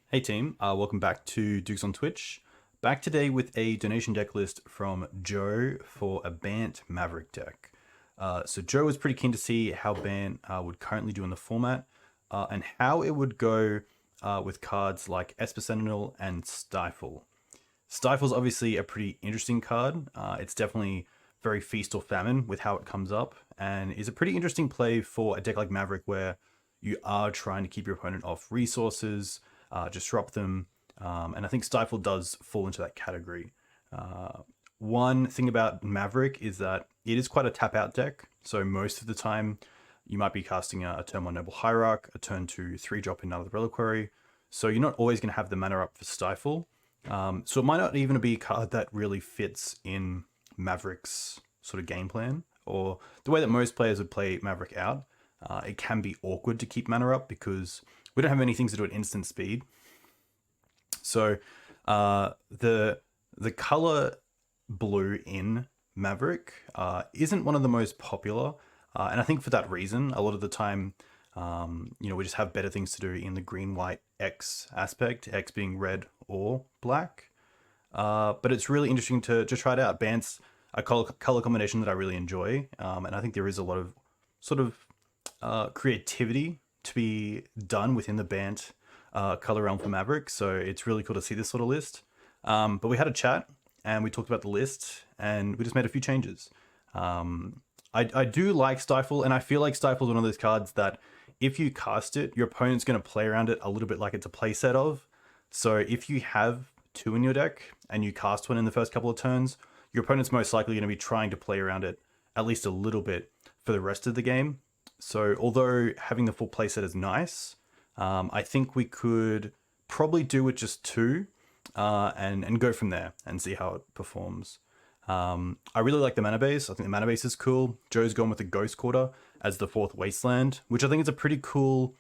Hey team, welcome back to Dukes on Twitch. Back today with a donation deck list from Joe for a BANT Maverick deck. So Joe was pretty keen to see how BANT would currently do in the format and how it would go with cards like Esper Sentinel and Stifle. Stifle's obviously a pretty interesting card. It's definitely very feast or famine with how it comes up, and is a pretty interesting play for a deck like Maverick where you are trying to keep your opponent off resources, disrupt them, and I think Stifle does fall into that category. One thing about Maverick is that it is quite a tap out deck, so most of the time you might be casting a turn 1 Noble Hierarch, a turn 2 3-drop in another Reliquary, so you're not always going to have the mana up for Stifle. So it might not even be a card that really fits in Maverick's sort of game plan, or the way that most players would play Maverick out. It can be awkward to keep mana up because we don't have many things to do at instant speed. So the color blue in Maverick isn't one of the most popular, and I think for that reason, a lot of the time, we just have better things to do in the green-white X aspect, X being red or black. But it's really interesting to try it out. BANT's a color combination that I really enjoy, and I think there is a lot of sort of creativity to be done within the BANT color realm for Maverick, so it's really cool to see this sort of list. But we had a chat, and we talked about the list, and we just made a few changes. I do like Stifle, and I feel like Stifle is one of those cards that if you cast it, your opponent's going to play around it a little bit like it's a playset of. So if you have two in your deck and you cast one in the first couple of turns, your opponent's most likely going to be trying to play around it at least a little bit for the rest of the game. So although having the full playset is nice, I think we could probably do with just two and go from there and see how it performs. I really like the mana base. I think the mana base is cool. Joe's gone with the Ghost Quarter as the fourth Wasteland, which I think is a pretty cool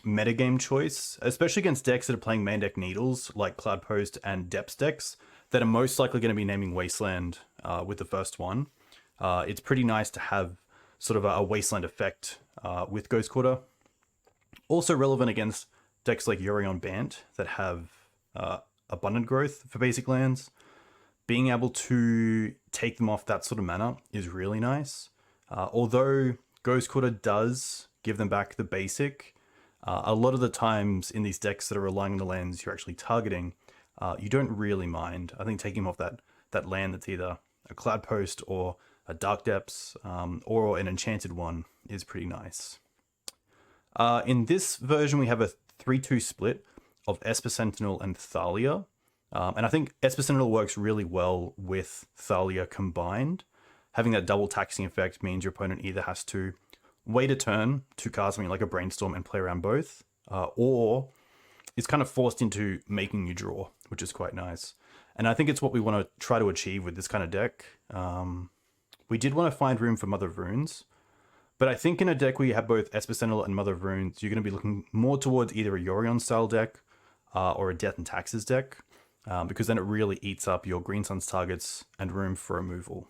metagame choice, especially against decks that are playing main deck needles like Cloudpost and Depths decks that are most likely going to be naming Wasteland with the first one. It's pretty nice to have sort of a Wasteland effect with Ghost Quarter. Also relevant against decks like Yorion BANT that have abundant growth for basic lands. Being able to take them off that sort of mana is really nice. Although Ghost Quarter does give them back the basic, a lot of the times in these decks that are relying on the lands you're actually targeting, you don't really mind. I think taking them off that land that's either a Cloudpost or a Dark Depths or an enchanted one is pretty nice. In this version, we have a 3-2 split of Esper Sentinel and Thalia. And I think Esper Sentinel works really well with Thalia combined. Having that double taxing effect means your opponent either has to wait a turn to cast something like a Brainstorm and play around both, or is kind of forced into making you draw, which is quite nice. And I think it's what we want to try to achieve with this kind of deck. We did want to find room for Mother of Runes, but I think in a deck where you have both Esper Sentinel and Mother of Runes, you're going to be looking more towards either a Yorion style deck or a Death and Taxes deck. Because then it really eats up your Green Sun's targets and room for removal.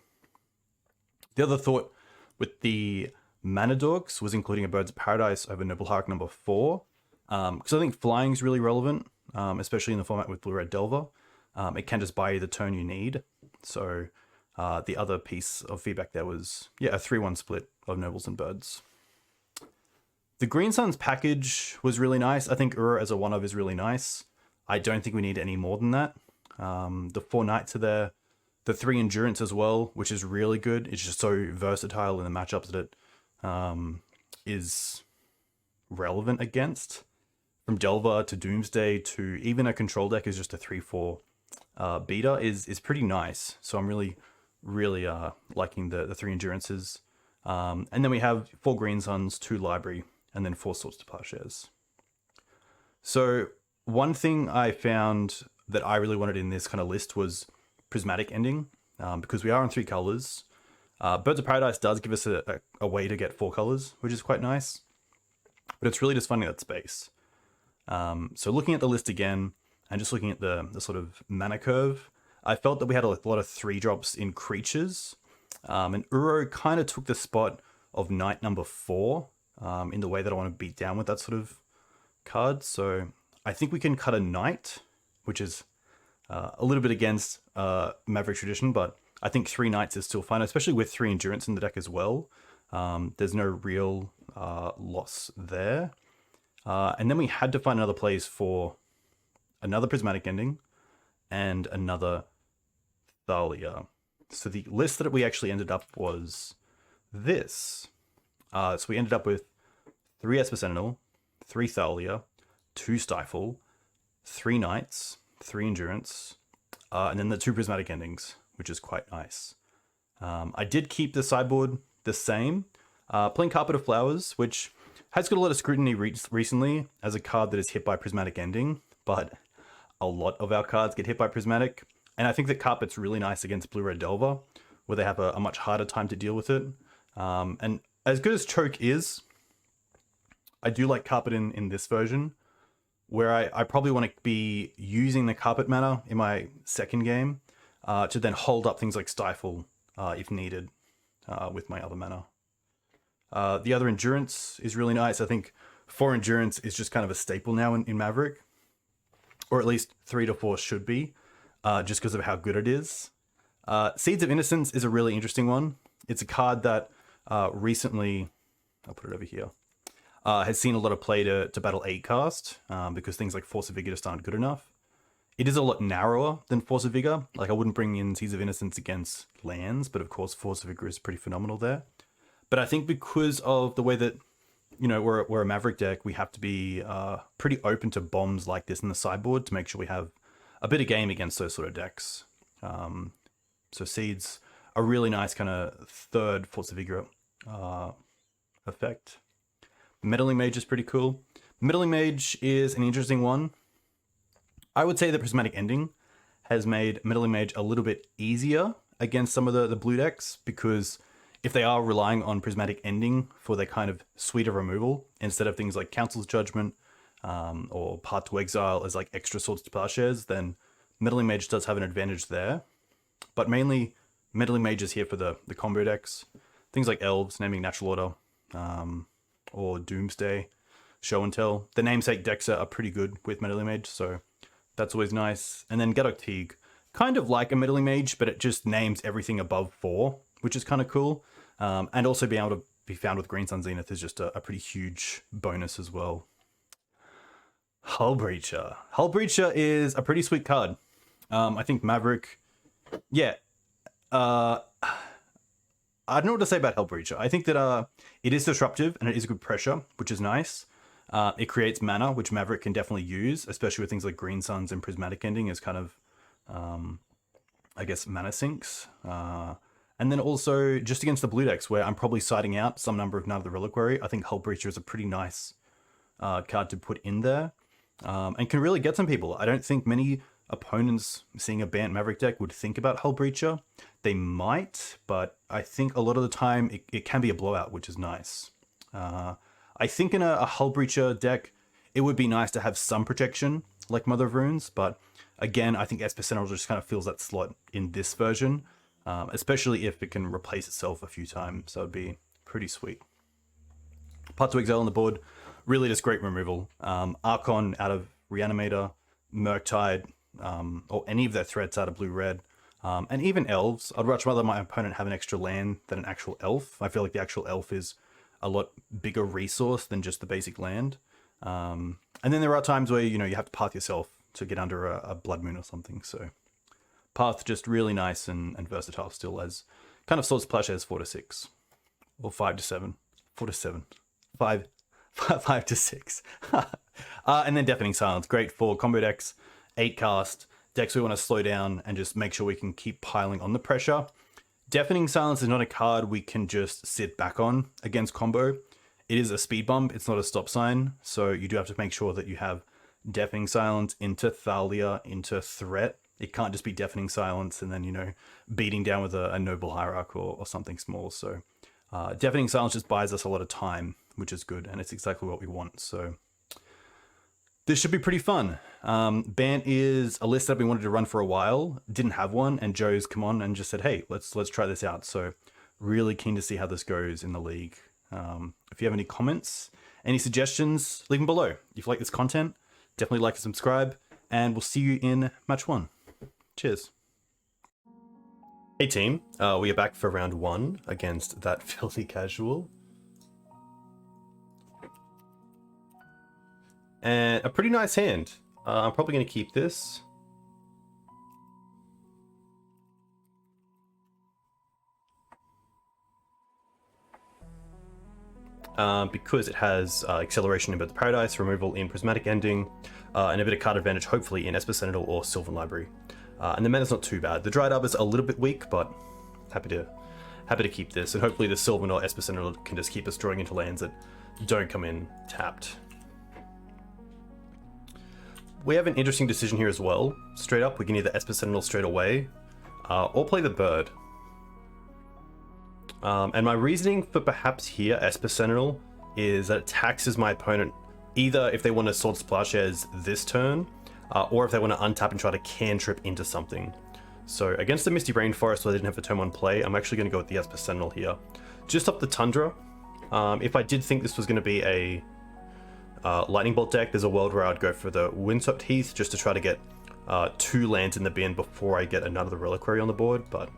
The other thought with the mana dorks was including a Birds of Paradise over Noble Hierarch number 4. Because I think flying is really relevant, especially in the format with Blue Red Delver. It can just buy you the turn you need. So the other piece of feedback there was, a 3-1 split of Nobles and Birds. The Green Sun's package was really nice. I think Ura as a 1-of is really nice. I don't think we need any more than that. The 4 Knights are there. The 3 Endurance as well, which is really good. It's just so versatile in the matchups that it is relevant against. From Delver to Doomsday to even a control deck is just a 3-4 beater is pretty nice. So I'm really liking the 3 Endurances. And then we have 4 Green Suns, 2 Library, and then 4 Swords to Plowshares. So one thing I found that I really wanted in this kind of list was prismatic ending, because we are in 3 colors. Birds of Paradise does give us a way to get 4 colors, which is quite nice, but it's really just finding that space. So looking at the list again and just looking at the sort of mana curve, I felt that we had a lot of 3-drops in creatures, and Uro kind of took the spot of Knight number 4 in the way that I want to beat down with that sort of card. So I think we can cut a knight, which is a little bit against Maverick tradition, but I think 3 knights is still fine, especially with 3 endurance in the deck as well. There's no real loss there. And then we had to find another place for another prismatic ending and another Thalia. So the list that we actually ended up was this. So we ended up with 3 Esper Sentinel, 3 Thalia, 2 Stifle, 3 Knights, 3 Endurance, and then the 2 prismatic endings, which is quite nice. I did keep the sideboard the same, playing Carpet of Flowers, which has got a lot of scrutiny recently as a card that is hit by prismatic ending, but a lot of our cards get hit by prismatic. And I think that Carpet's really nice against Blue-Red Delver, where they have a much harder time to deal with it. And as good as Choke is, I do like Carpet in this version, where I probably want to be using the Carpet mana in my second game to then hold up things like Stifle if needed with my other mana. The other Endurance is really nice. I think 4 Endurance is just kind of a staple now in Maverick, or at least 3 to 4 should be, just because of how good it is. Seeds of Innocence is a really interesting one. It's a card that recently, I'll put it over here, has seen a lot of play to battle 8 cast because things like Force of Vigor just aren't good enough. It is a lot narrower than Force of Vigor. Like, I wouldn't bring in Seeds of Innocence against lands, but of course Force of Vigor is pretty phenomenal there. But I think because of the way that, you know, we're a Maverick deck, we have to be pretty open to bombs like this in the sideboard to make sure we have a bit of game against those sort of decks. So Seeds, a really nice kind of third Force of Vigor effect. Meddling Mage is pretty cool. Meddling Mage is an interesting one. I would say the Prismatic Ending has made Meddling Mage a little bit easier against some of the blue decks, because if they are relying on Prismatic Ending for their kind of suite of removal, instead of things like Council's Judgment or Path to Exile as like extra Swords to Plowshares, then Meddling Mage does have an advantage there. But mainly, Meddling Mage is here for the combo decks. Things like Elves, naming Natural Order, or Doomsday, Show and Tell. The namesake decks are pretty good with Meddling Mage, so that's always nice. And then Gaddock Teeg, kind of like a Meddling Mage, but it just names everything above 4, which is kind of cool. And also being able to be found with Green Sun Zenith is just a pretty huge bonus as well. Hull Breacher. Hull Breacher is a pretty sweet card. I think Maverick, yeah. I don't know what to say about Hull Breacher. I think that it is disruptive and it is good pressure, which is nice. It creates mana, which Maverick can definitely use, especially with things like Green Suns and Prismatic Ending as kind of, I guess, mana sinks. And then also just against the blue decks, where I'm probably siding out some number of Knight of the Reliquary, I think Hull Breacher is a pretty nice card to put in there, and can really get some people. I don't think many opponents seeing a BANT Maverick deck would think about Hull Breacher. They might, but I think a lot of the time it can be a blowout, which is nice. I think in a Hull Breacher deck, it would be nice to have some protection, like Mother of Runes, but again, I think Esper Sentinel just kind of fills that slot in this version, especially if it can replace itself a few times, so it'd be pretty sweet. Path to Exile on the board, really just great removal. Archon out of Reanimator, Murktide, or any of their threats out of blue-red, and even Elves. I'd much rather my opponent have an extra land than an actual Elf. I feel like the actual Elf is a lot bigger resource than just the basic land. And then there are times where, you know, you have to path yourself to get under a Blood Moon or something, so Path just really nice and versatile still, as kind of Swords to Plowshares 4 to 6, or 5 to 7, 4 to 7, 5 to 6. And then Deafening Silence, great for combo decks, 8 cast, decks we want to slow down and just make sure we can keep piling on the pressure. Deafening Silence is not a card we can just sit back on against combo. It is a speed bump, it's not a stop sign, so you do have to make sure that you have Deafening Silence into Thalia, into Threat. It can't just be Deafening Silence and then, you know, beating down with a Noble Hierarch or something small. So Deafening Silence just buys us a lot of time, which is good, and it's exactly what we want. So this should be pretty fun. BANT is a list that we wanted to run for a while, didn't have one, and Joe's come on and just said, hey, let's try this out. So really keen to see how this goes in the league. If you have any comments, any suggestions, leave them below. If you like this content, definitely like and subscribe, and we'll see you in match 1. Cheers. Hey team, we are back for round 1 against that filthy casual. And a pretty nice hand. I'm probably going to keep this. Because it has acceleration in Birds of Paradise, removal in Prismatic Ending, and a bit of card advantage hopefully in Esper Sentinel or Sylvan Library. And the mana's not too bad. The Dried Up is a little bit weak, but happy to keep this, and hopefully the Sylvan or Esper Sentinel can just keep us drawing into lands that don't come in tapped. We have an interesting decision here as well. Straight up, we can either Esper Sentinel straight away, or play the Bird. And my reasoning for perhaps here Esper Sentinel is that it taxes my opponent either if they want to Sword Plowshares this turn, or if they want to untap and try to cantrip into something. So against the Misty Rainforest where they didn't have a turn 1 play, I'm actually going to go with the Esper Sentinel here. Just up the Tundra. If I did think this was going to be a Lightning Bolt deck, there's a world where I'd go for the Windswept Heath just to try to get 2 lands in the bin before I get another Reliquary on the board, but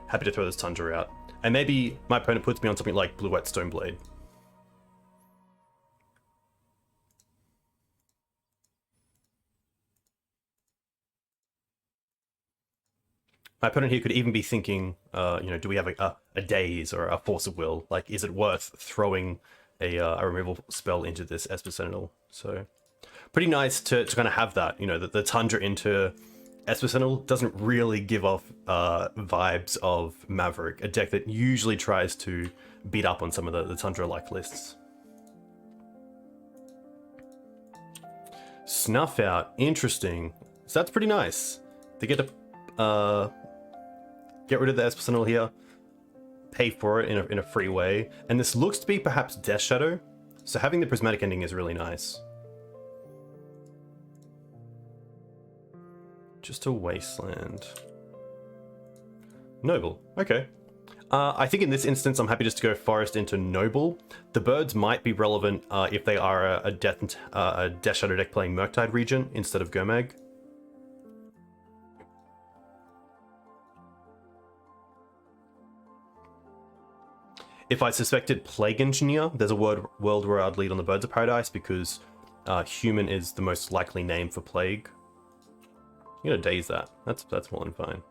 happy to throw this Tundra out. And maybe my opponent puts me on something like Blue-White Stoneblade. My opponent here could even be thinking, do we have a Daze or a Force of Will? Like, is it worth throwing a removal spell into this Esper Sentinel? So, pretty nice to kind of have that. The Tundra into Esper Sentinel doesn't really give off vibes of Maverick, a deck that usually tries to beat up on some of the Tundra-like lists. Snuff Out, interesting. So that's pretty nice. They get to get rid of the Esper Sentinel here, pay for it in a free way, and this looks to be perhaps Death Shadow, so having the Prismatic Ending is really nice. Just a Wasteland. Noble, okay. I think in this instance I'm happy just to go Forest into Noble. The Birds might be relevant if they are a Death Shadow deck playing Murktide Regent instead of Gomag. If I suspected Plague Engineer, there's a world where I'd lead on the Birds of Paradise because Human is the most likely name for Plague. I'm gonna daze that. That's more than fine.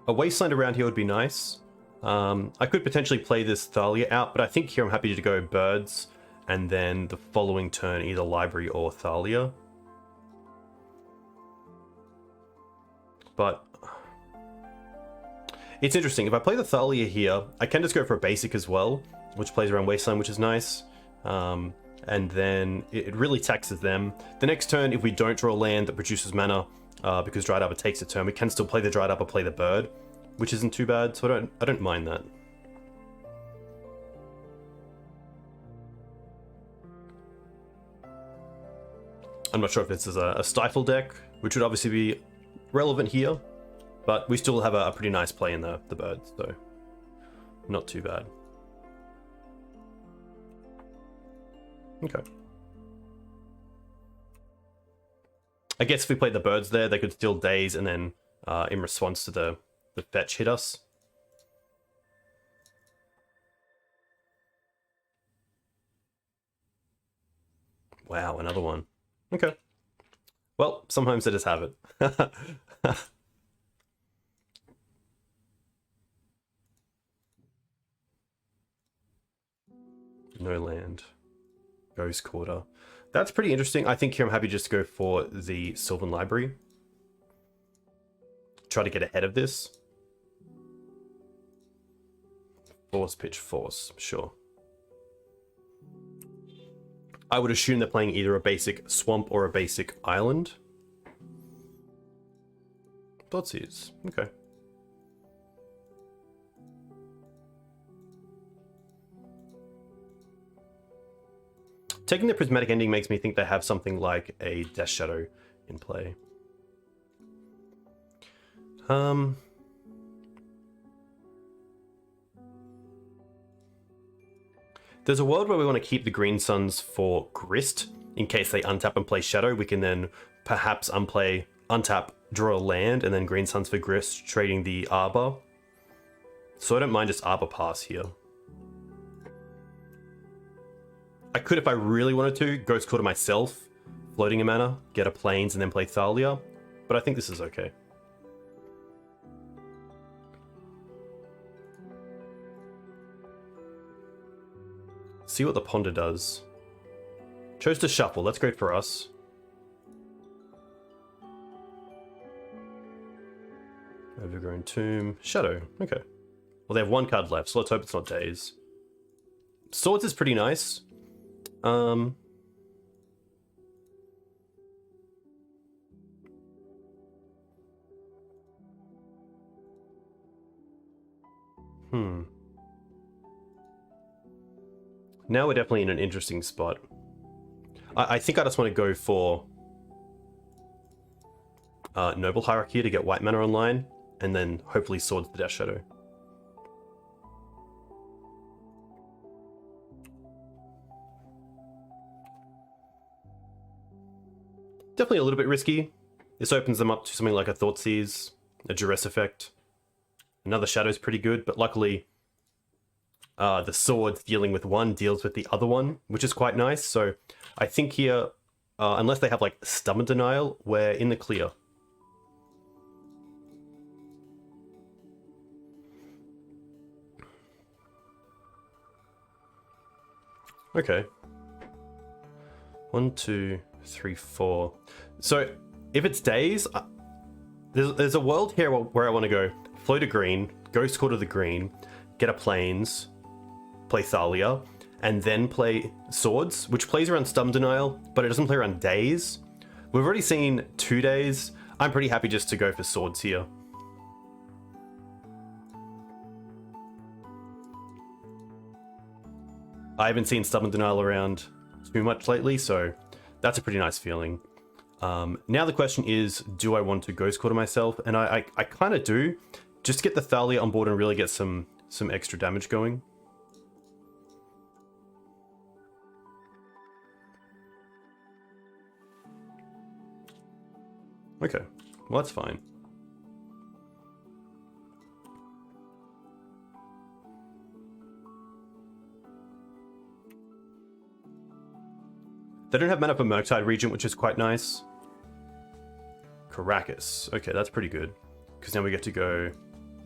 A Wasteland around here would be nice. I could potentially play this Thalia out, but I think here I'm happy to go Birds, and then the following turn either Library or Thalia. But it's interesting. If I play the Thalia here, I can just go for a basic as well, which plays around Wasteland, which is nice. And then it really taxes them. The next turn, if we don't draw a land that produces mana, because Dried Arbor takes a turn, we can still play the Dried Arbor, play the Bird, which isn't too bad, so I don't mind that. I'm not sure if this is a Stifle deck, which would obviously be relevant here, but we still have a pretty nice play in the Birds, so not too bad. Okay. I guess if we played the Birds there, they could still daze and then in response to the fetch hit us. Wow, another one. Okay. Well, sometimes they just have it. No land. Ghost Quarter. That's pretty interesting. I think here I'm happy just to go for the Sylvan Library. Try to get ahead of this. Force Pitch Force, sure. I would assume they're playing either a basic Swamp or a basic Island. Thoughtseize, okay. Taking the Prismatic Ending makes me think they have something like a Death Shadow in play. There's a world where we want to keep the green suns for Grist. In case they untap and play Shadow, we can then perhaps untap, draw a land, and then green suns for Grist, trading the Arbor. So I don't mind just Arbor Pass here. I could, if I really wanted to, Ghost Quarter myself, floating a mana, get a Plains, and then play Thalia. But I think this is okay. See what the Ponder does. Chose to shuffle, that's great for us. Overgrown Tomb, Shadow, okay. Well, they have one card left, so let's hope it's not Daze. Swords is pretty nice. Now we're definitely in an interesting spot. I think I just want to go for Noble Hierarchy to get white mana online, and then hopefully Swords the Death Shadow. Definitely a little bit risky. This opens them up to something like a Thoughtseize, a Duress Effect. Another Shadow's pretty good, but luckily the Swords dealing with one deals with the other one, which is quite nice. So I think here, unless they have like Stubborn Denial, we're in the clear. Okay. 1, 2, 3, 4. So if it's Daze, there's a world here where I want to go float a green, Ghost Quarter the green, get a Plains, play Thalia, and then play Swords, which plays around Stubborn Denial, but it doesn't play around Daze. We've already seen 2 Days. I'm pretty happy just to go for Swords here. I haven't seen Stubborn Denial around too much lately, so that's a pretty nice feeling. Now the question is, do I want to Ghost Quarter myself? And I kind of do, just to get the Thalia on board and really get some extra damage going. Okay, well that's fine. They don't have mana for Murktide Regent, which is quite nice. Caracas. Okay, that's pretty good. Because now we get to go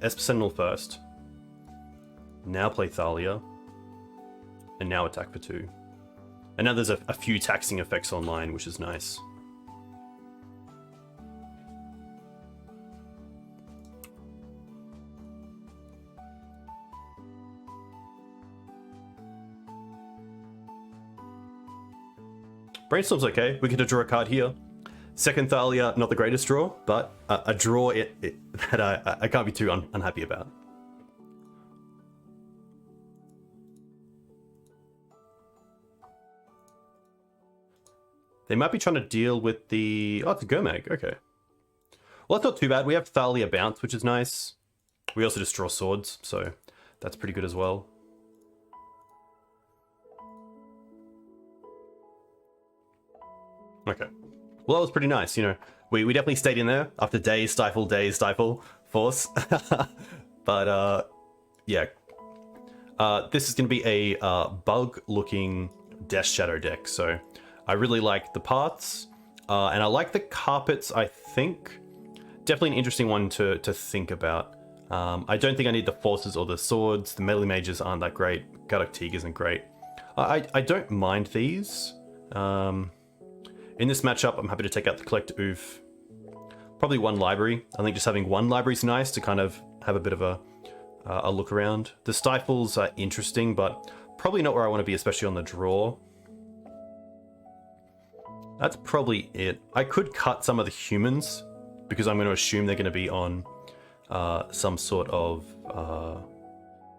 Esper Sentinel first. Now play Thalia. And now attack for 2. And now there's a few taxing effects online, which is nice. Brainstorm's okay. We get to draw a card here. Second Thalia, not the greatest draw, but a draw that I can't be too unhappy about. They might be trying to deal with the... Oh, it's a Gurmag. Okay. Well, that's not too bad. We have Thalia Bounce, which is nice. We also just draw Swords, so that's pretty good as well. Okay. Well, that was pretty nice, you know. We definitely stayed in there after days stifle, force. But, yeah. This is going to be a bug-looking Death Shadow deck, so I really like the paths. And I like the carpets, I think. Definitely an interesting one to think about. I don't think I need the forces or the swords. The melee mages aren't that great. Gaddock Teeg isn't great. I don't mind these. In this matchup, I'm happy to take out the Collect Oof. Probably one library. I think just having one library is nice to kind of have a bit of a look around. The Stifles are interesting, but probably not where I want to be, especially on the draw. That's probably it. I could cut some of the humans, because I'm going to assume they're going to be on some sort of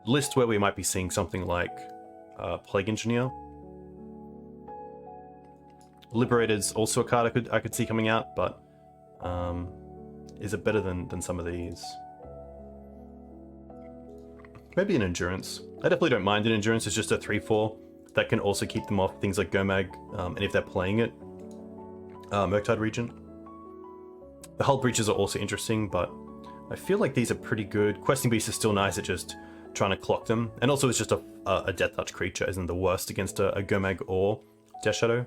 list where we might be seeing something like Plague Engineer. Liberator's also a card I could see coming out, but is it better than some of these? Maybe an Endurance. I definitely don't mind an Endurance. It's just a 3/4 that can also keep them off things like Gomag, and if they're playing it, Murktide Regent. The Hull Breaches are also interesting, but I feel like these are pretty good. Questing Beast is still nice at just trying to clock them, and also it's just a Death Touch creature isn't the worst against a Gomag or Death Shadow.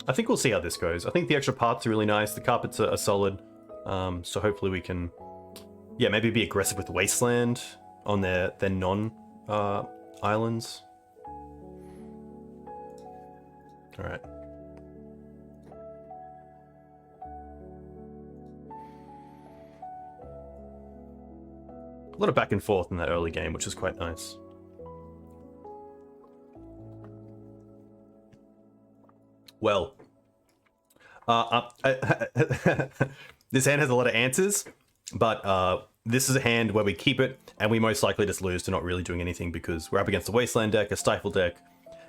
I think we'll see how this goes. I think the extra parts are really nice. The carpets are solid. So hopefully we can, yeah, maybe be aggressive with Wasteland on their non islands. All right. A lot of back and forth in that early game, which is quite nice. Well, this hand has a lot of answers, but this is a hand where we keep it, and we most likely just lose to not really doing anything because we're up against a Wasteland deck, a Stifle deck,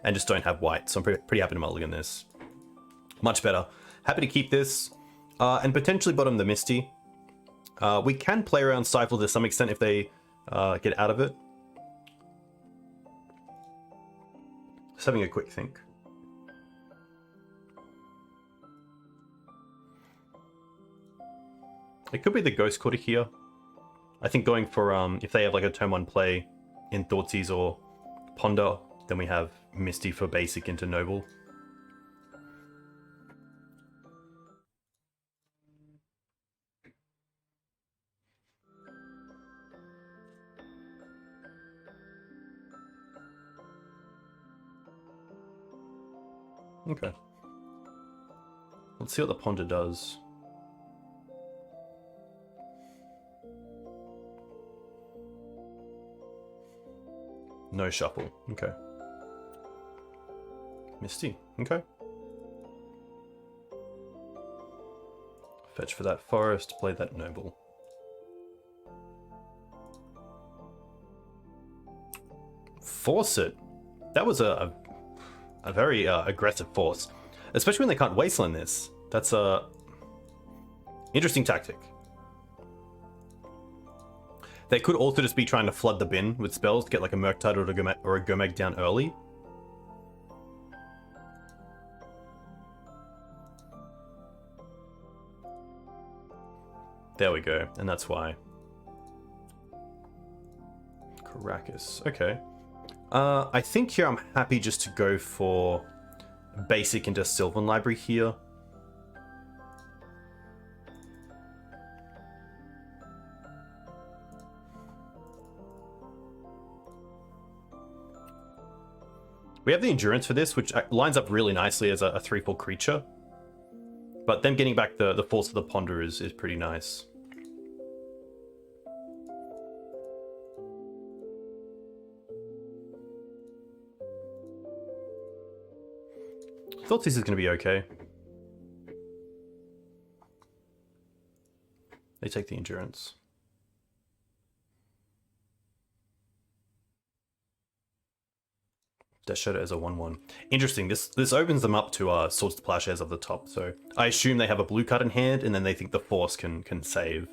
and just don't have white. So I'm pretty happy to mulligan this. Much better. Happy to keep this, and potentially bottom the Misty. We can play around Stifle to some extent if they get out of it. Just having a quick think. It could be the Ghost Quarter here. I think going for, if they have like a turn 1 play in Thoughtseize or Ponder, then we have Misty for basic into Noble. Okay. Let's see what the Ponder does. No shuffle. Okay. Misty. Okay. Fetch for that forest, play that noble. Force it. That was a very aggressive force. Especially when they can't wasteland this. That's a interesting tactic. They could also just be trying to flood the bin with spells to get like a Murktide or a Gomag down early. There we go, and that's why. Caracas, okay. I think here I'm happy just to go for basic into Sylvan Library here. We have the endurance for this, which lines up really nicely as a 3/4 creature. But them getting back the force of the Ponder is pretty nice. Thought this is going to be okay. They take the endurance. Death Shadow as a 1/1. Interesting. This opens them up to Swords to Plowshares up the top. So I assume they have a blue card in hand, and then they think the Force can save.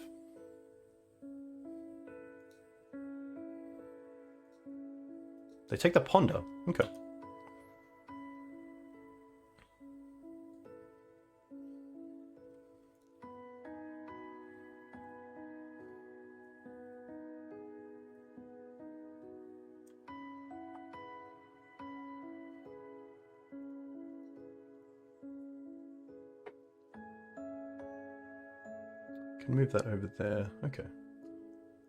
They take the Ponder. Okay. Can move that over there. Okay.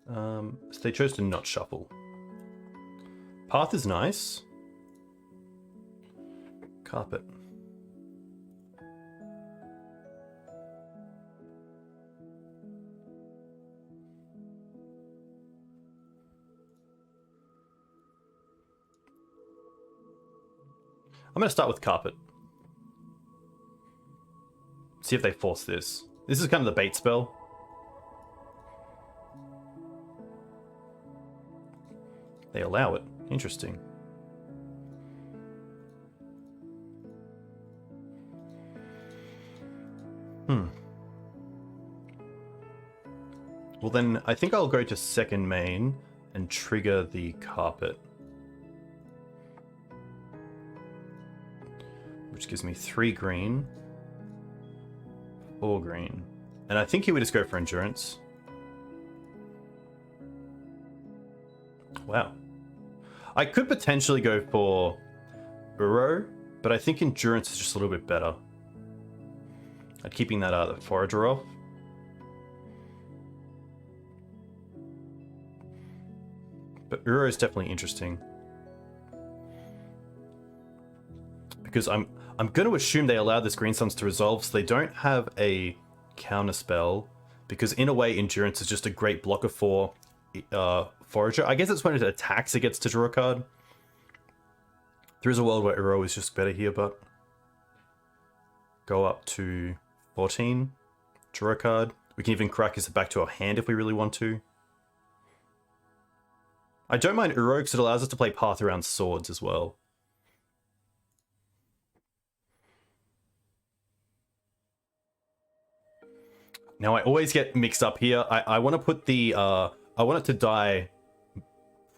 So they chose to not shuffle. Path is nice. Carpet. I'm going to start with carpet. See if they force this. This is kind of the bait spell. They allow it. Interesting. Well then, I think I'll go to second main and trigger the carpet. Which gives me 3 green, 4 green. And I think he would just go for endurance. Wow. I could potentially go for Uro, but I think endurance is just a little bit better. I'm keeping that the forager off. But Uro is definitely interesting. Because I'm going to assume they allow this green suns to resolve, so they don't have a counter spell. Because in a way, endurance is just a great blocker for forager. I guess it's when it attacks it gets to draw a card. There is a world where Uro is just better here, but go up to 14, draw a card. We can even crack this back to our hand if we really want to. I don't mind Uro because it allows us to play path around swords as well. Now I always get mixed up here. I want to put the I want it to die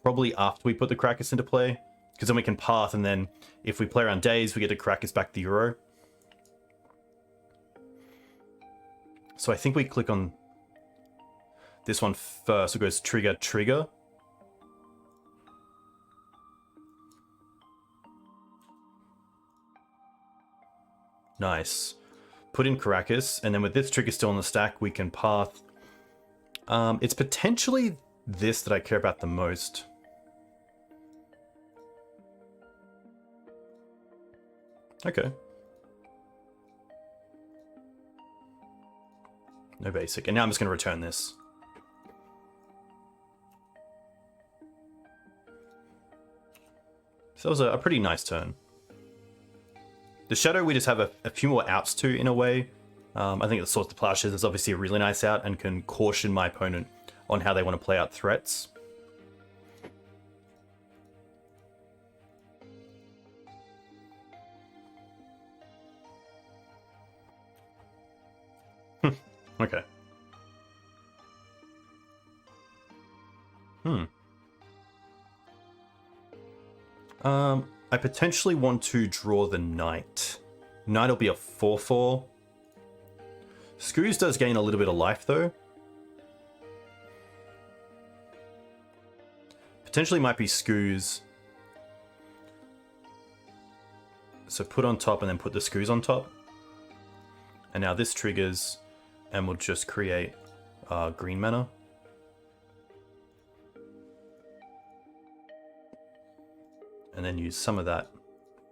probably after we put the Krakus into play, because then we can path, and then if we play around days, we get to Krakus back the Uro. So I think we click on this one first. It goes trigger, trigger. Nice. Put in Krakus, and then with this trigger still on the stack, we can path. It's potentially this that I care about the most. Okay. No basic. And now I'm just going to return this. So that was a pretty nice turn. The Shadow, we just have a few more outs to, in a way. I think the Swords to Plowshares is obviously a really nice out and can caution my opponent on how they want to play out threats. Okay. I potentially want to draw the Knight. Knight will be a 4/4. Screws does gain a little bit of life though. Potentially might be Screws. So put on top and then put the Screws on top. And now this triggers and we'll just create green mana. And then use some of that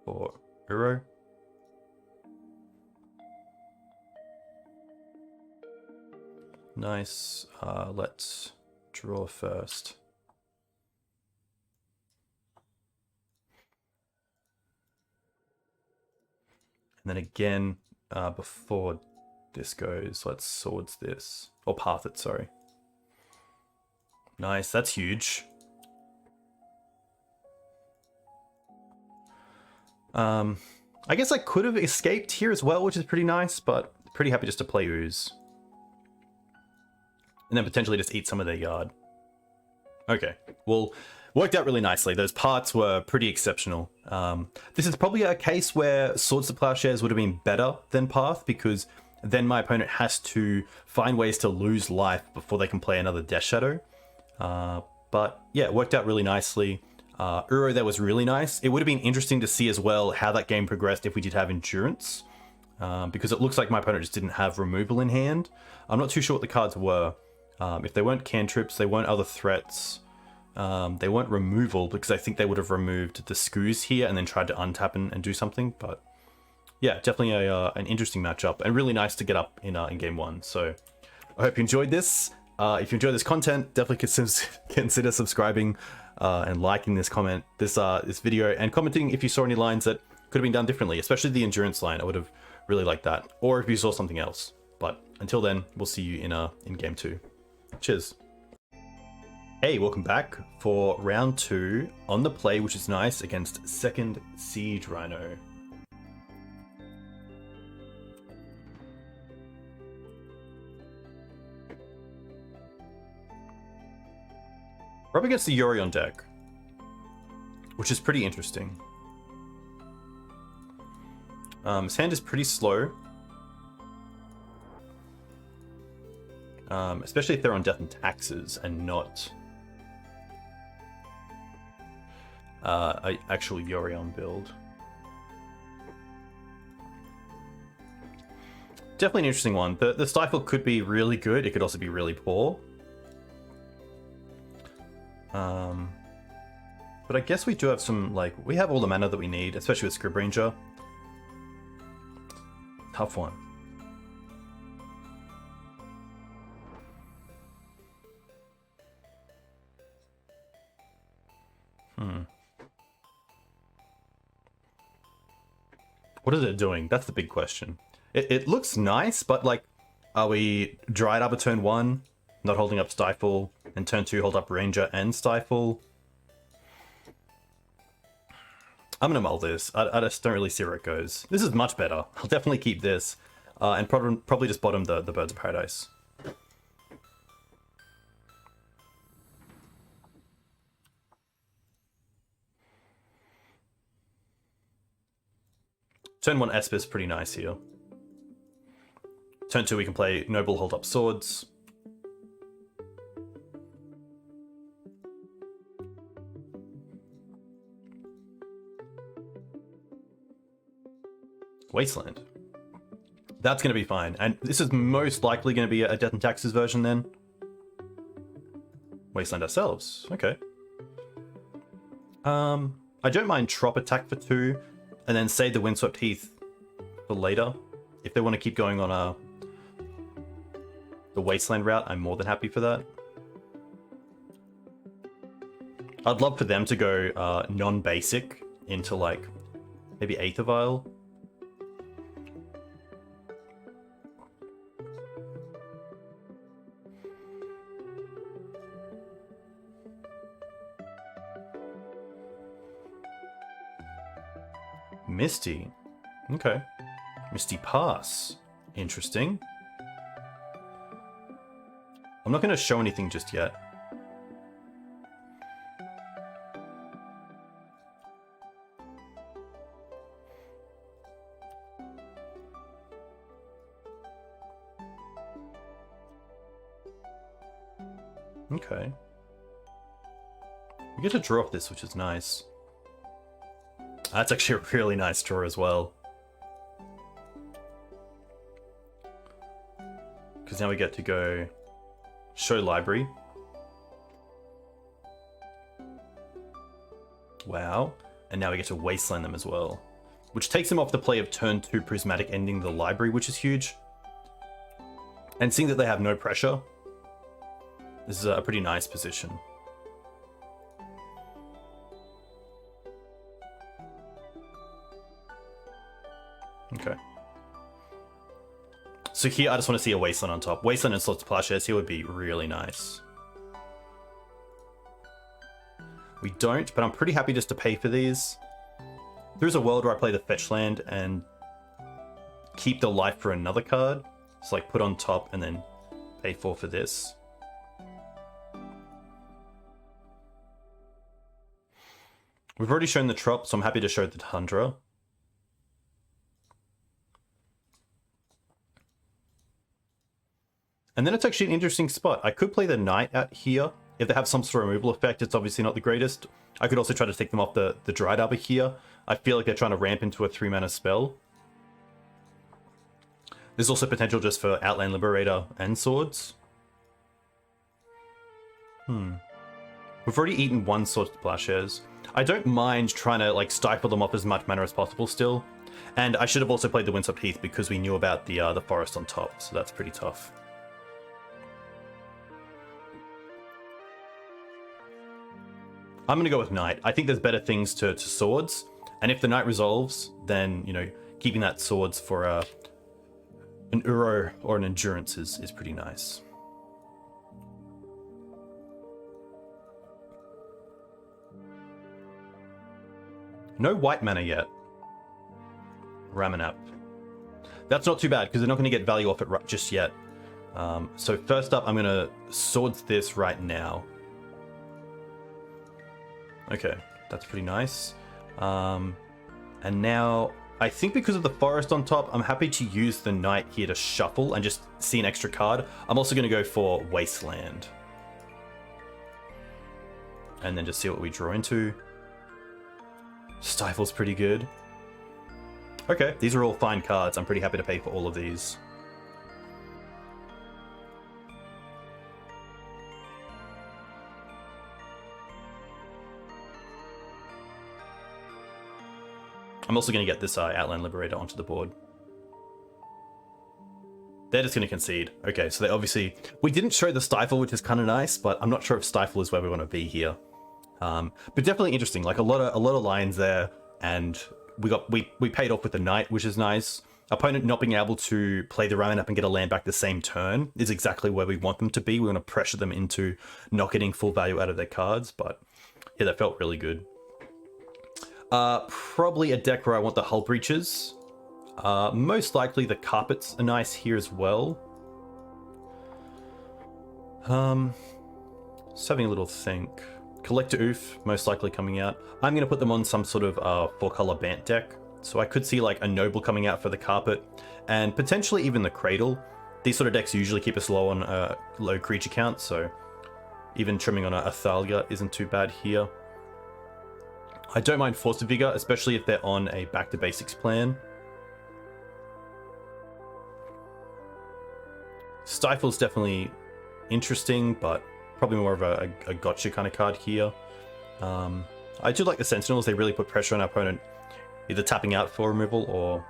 for Uro. Nice. Let's draw first. And then again, before this goes, let's swords this. Or path it, sorry. Nice, that's huge. I guess I could have escaped here as well, which is pretty nice, but pretty happy just to play Ooze. And then potentially just eat some of their yard. Okay, well, worked out really nicely. Those parts were pretty exceptional. This is probably a case where Swords to Plowshares would have been better than Path, because then my opponent has to find ways to lose life before they can play another Death Shadow. But yeah, it worked out really nicely. Uro there was really nice. It would have been interesting to see as well how that game progressed if we did have Endurance. Because it looks like my opponent just didn't have removal in hand. I'm not too sure what the cards were. If they weren't cantrips, they weren't other threats. They weren't removal, because I think they would have removed the Screws here and then tried to untap and do something. But yeah, definitely an interesting matchup and really nice to get up in game one. So I hope you enjoyed this. If you enjoy this content, definitely consider subscribing and liking this video, and commenting if you saw any lines that could have been done differently, especially the Endurance line. I would have really liked that, or if you saw something else. But until then, we'll see you in game 2. Cheers. Hey, welcome back for round 2 on the play, which is nice, against second Siege Rhino. We're up against the Yorion deck, which is pretty interesting. His hand is pretty slow. Especially if they're on Death and Taxes and not a actual Yorion build. Definitely an interesting one. The Stifle could be really good. It could also be really poor. But I guess we do have some, like, we have all the mana that we need, especially with Scrib Ranger. Tough one. What is it doing? That's the big question. It looks nice, but like, are we Dryad Arbor turn 1, not holding up Stifle, and turn 2 hold up Ranger and Stifle? I'm gonna mull this. I just don't really see where it goes. This is much better. I'll definitely keep this. And probably just bottom the Birds of Paradise. Turn 1 Esper is pretty nice here. Turn 2 we can play Noble Hold Up Swords. Wasteland. That's going to be fine. And this is most likely going to be a Death and Taxes version then. Wasteland ourselves. Okay. I don't mind Trop attack for 2, and then save the Windswept Heath for later. If they want to keep going on the Wasteland route, I'm more than happy for that. I'd love for them to go non-basic into like maybe Aether Vial. Misty. Okay. Misty Pass. Interesting. I'm not going to show anything just yet. Okay. We get to draw off this, which is nice. That's actually a really nice draw as well. Because now we get to go show library. Wow. And now we get to wasteland them as well. Which takes them off the play of turn 2 prismatic ending the library, which is huge. And seeing that they have no pressure, this is a pretty nice position. Okay. So here, I just want to see a Wasteland on top. Wasteland and slots of Plowshares here would be really nice. We don't, but I'm pretty happy just to pay for these. There's a world where I play the fetch land and keep the life for another card. So like put on top and then pay for this. We've already shown the Trop, so I'm happy to show the Tundra. And then it's actually an interesting spot. I could play the Knight out here. If they have some sort of removal effect, it's obviously not the greatest. I could also try to take them off the Dryad Arbor here. I feel like they're trying to ramp into a 3-mana spell. There's also potential just for Outland Liberator and Swords. We've already eaten 1 Sword to Plowshares. I don't mind trying to like stifle them off as much mana as possible still. And I should have also played the Windswept Heath because we knew about the forest on top, so that's pretty tough. I'm going to go with Knight. I think there's better things to Swords. And if the Knight resolves, then, you know, keeping that Swords for an Uro or an Endurance is pretty nice. No white mana yet. Ramanap. That's not too bad, because they're not going to get value off it just yet. So first up, I'm going to Swords this right now. Okay, that's pretty nice. And now, I think because of the forest on top, I'm happy to use the knight here to shuffle and just see an extra card. I'm also going to go for Wasteland. And then just see what we draw into. Stifle's pretty good. Okay, these are all fine cards. I'm pretty happy to pay for all of these. I'm also going to get this Outland Liberator onto the board. They're just going to concede. Okay, so they obviously... We didn't show the Stifle, which is kind of nice, but I'm not sure if Stifle is where we want to be here. But definitely interesting. Like a lot of lines there, and we paid off with the Knight, which is nice. Opponent not being able to play the Ramen up and get a land back the same turn is exactly where we want them to be. We want to pressure them into not getting full value out of their cards, but yeah, that felt really good. Probably a deck where I want the Hull Breaches. Most likely the Carpets are nice here as well. Just having a little think. Collector Oof, most likely coming out. I'm going to put them on some sort of 4-color BANT deck. So I could see like a Noble coming out for the Carpet, and potentially even the Cradle. These sort of decks usually keep us low on low creature count, so even trimming on a Thalia isn't too bad here. I don't mind Force of Vigor, especially if they're on a back to basics plan. Stifle's definitely interesting, but probably more of a gotcha kind of card here. I do like the Sentinels. They really put pressure on our opponent, either tapping out for removal or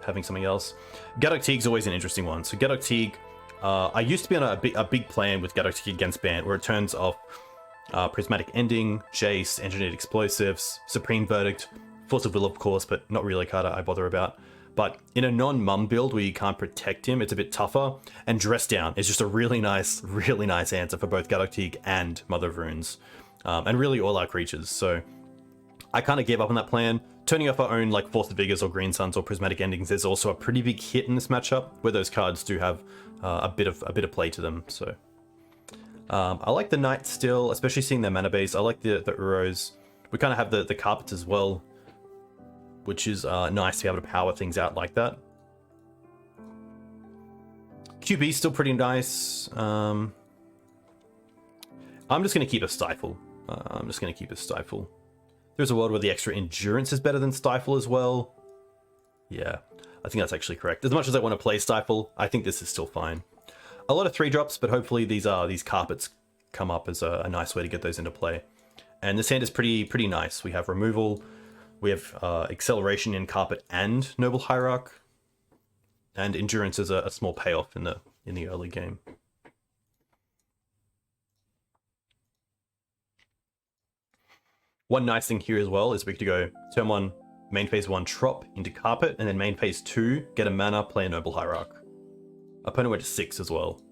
having something else. Gaddock Teeg's always an interesting one. So Gaddock Teeg, I used to be on a big plan with Gaddock Teeg against BANT, where it turns off Prismatic Ending, Jace, Engineered Explosives, Supreme Verdict, Force of Will, of course, but not really a card I bother about. But in a non-mum build where you can't protect him, it's a bit tougher. And Dress Down is just a really nice answer for both Gaddock Teeg and Mother of Runes. And really all our creatures. So I kind of gave up on that plan. Turning off our own like Force of Vigors or Green Suns or Prismatic Endings is also a pretty big hit in this matchup, where those cards do have a bit of play to them. So I like the Knight still, especially seeing their mana base. I like the Uros. We kind of have the Carpets as well, which is nice to be able to power things out like that. QB's still pretty nice. I'm just going to keep a Stifle. There's a world where the extra endurance is better than Stifle as well. Yeah, I think that's actually correct. As much as I want to play Stifle, I think this is still fine. A lot of 3-drops, but hopefully these Carpets come up as a nice way to get those into play. And this hand is pretty nice. We have removal. We have acceleration in Carpet and Noble Hierarch, and endurance is a small payoff in the early game. One nice thing here as well is we get to go turn 1, main phase 1 Trop into Carpet, and then main phase 2 get a mana, play a Noble Hierarch. Opponent went to 6 as well.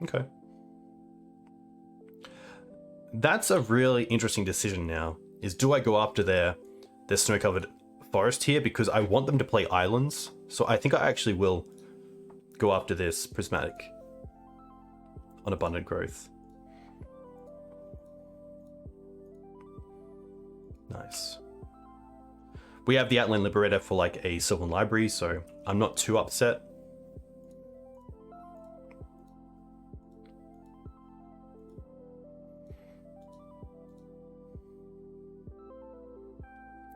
Okay. That's a really interesting decision now, is do I go after their snow-covered forest here, because I want them to play islands. So I think I actually will go after this Prismatic on Abundant Growth. Nice. We have the Outland Liberator for like a Sylvan Library, so I'm not too upset.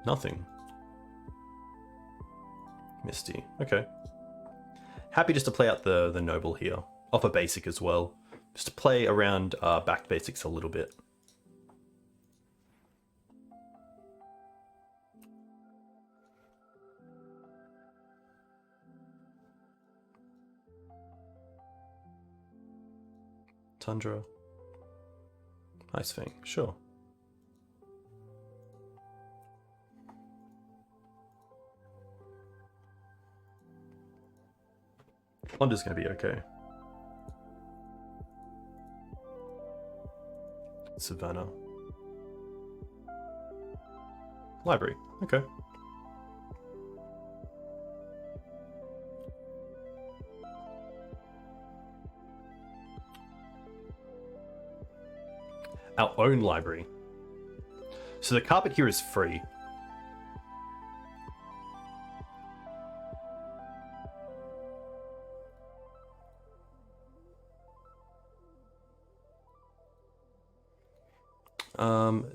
Nothing. Misty. Okay. Happy just to play out the Noble here. Off a basic as well. Just to play around back basics a little bit. Tundra. Nice thing. Sure. Wanda's gonna be okay. Savannah. Library. Okay. our own library. So the carpet here is free.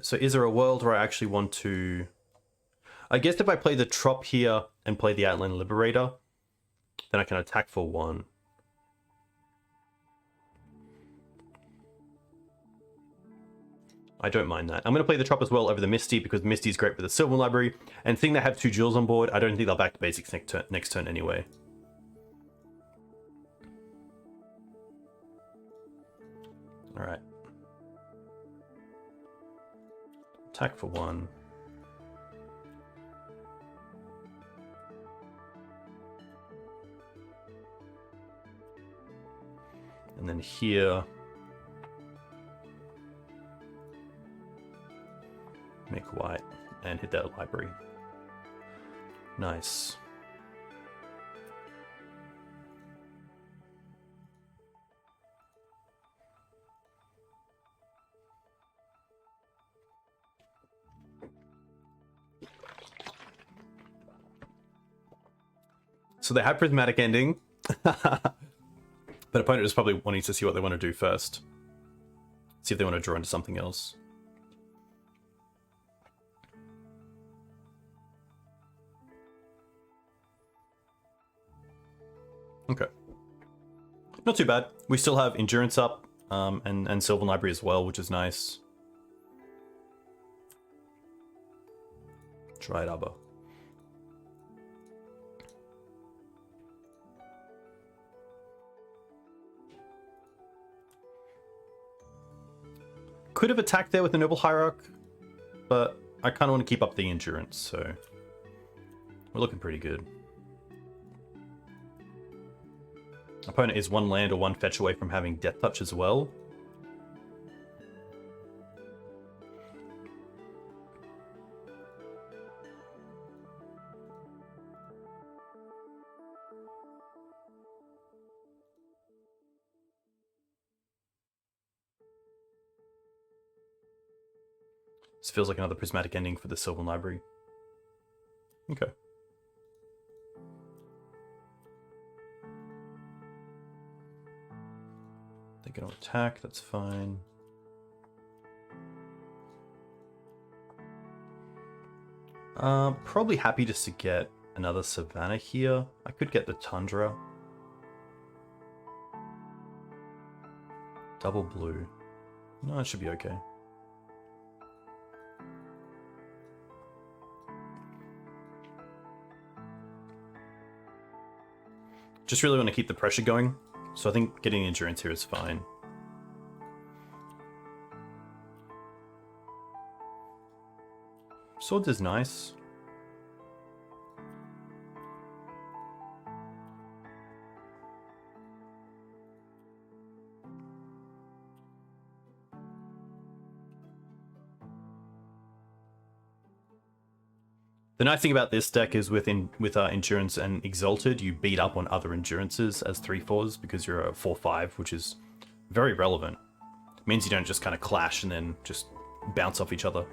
So is there a world where I actually want to... I guess if I play the Trop here and play the Outland Liberator, then I can attack for 1. I don't mind that. I'm going to play the Trop as well over the Misty because Misty is great for the Sylvan Library. And seeing they have 2 jewels on board, I don't think they'll back to basics next turn anyway. Alright. Attack for 1. And then here... make white and hit that library. Nice. So they have prismatic ending, but opponent is probably wanting to see what they want to do first. See if they want to draw into something else. Okay. Not too bad. We still have Endurance up, and Sylvan Library as well, which is nice. Dried Arbor. Could have attacked there with the Noble Hierarch, but I kind of want to keep up the Endurance, so we're looking pretty good. Opponent is 1 land or 1 fetch away from having Death Touch as well. This feels like another prismatic ending for the Sylvan Library. Okay. They're going to attack, that's fine. Probably happy just to get another Savannah here. I could get the Tundra. Double blue. No, it should be okay. Just really want to keep the pressure going, so I think getting Endurance here is fine. Swords is nice. The nice thing about this deck is with Endurance and Exalted, you beat up on other Endurances as 3/4s because you're a 4/5, which is very relevant. It means you don't just kind of clash and then just bounce off each other.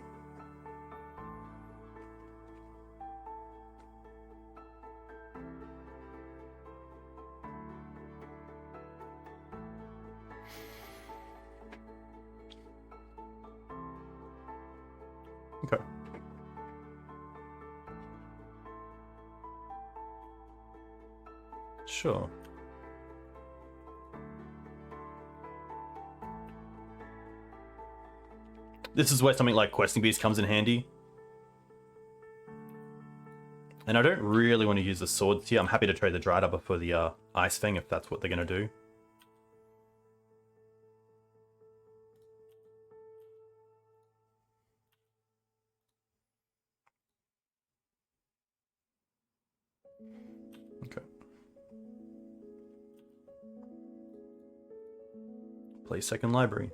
Okay. Sure. This is where something like Questing Beast comes in handy. And I don't really want to use the swords here. I'm happy to trade the Dried Arbor for the Ice Fang if that's what they're going to do. Okay. Play second library.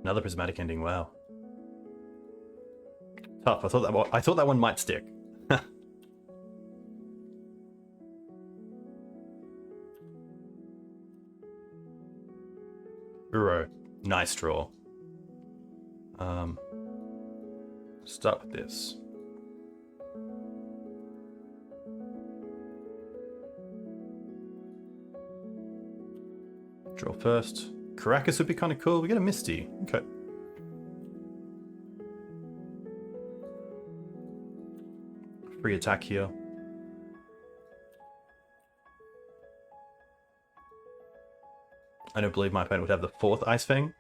Another prismatic ending. Wow. Tough. I thought that one might stick. Uro. Nice draw. Start with this. Draw first. Caracas would be kind of cool. We get a Misty. Okay. Free attack here. I don't believe my opponent would have the 4th Ice Fang.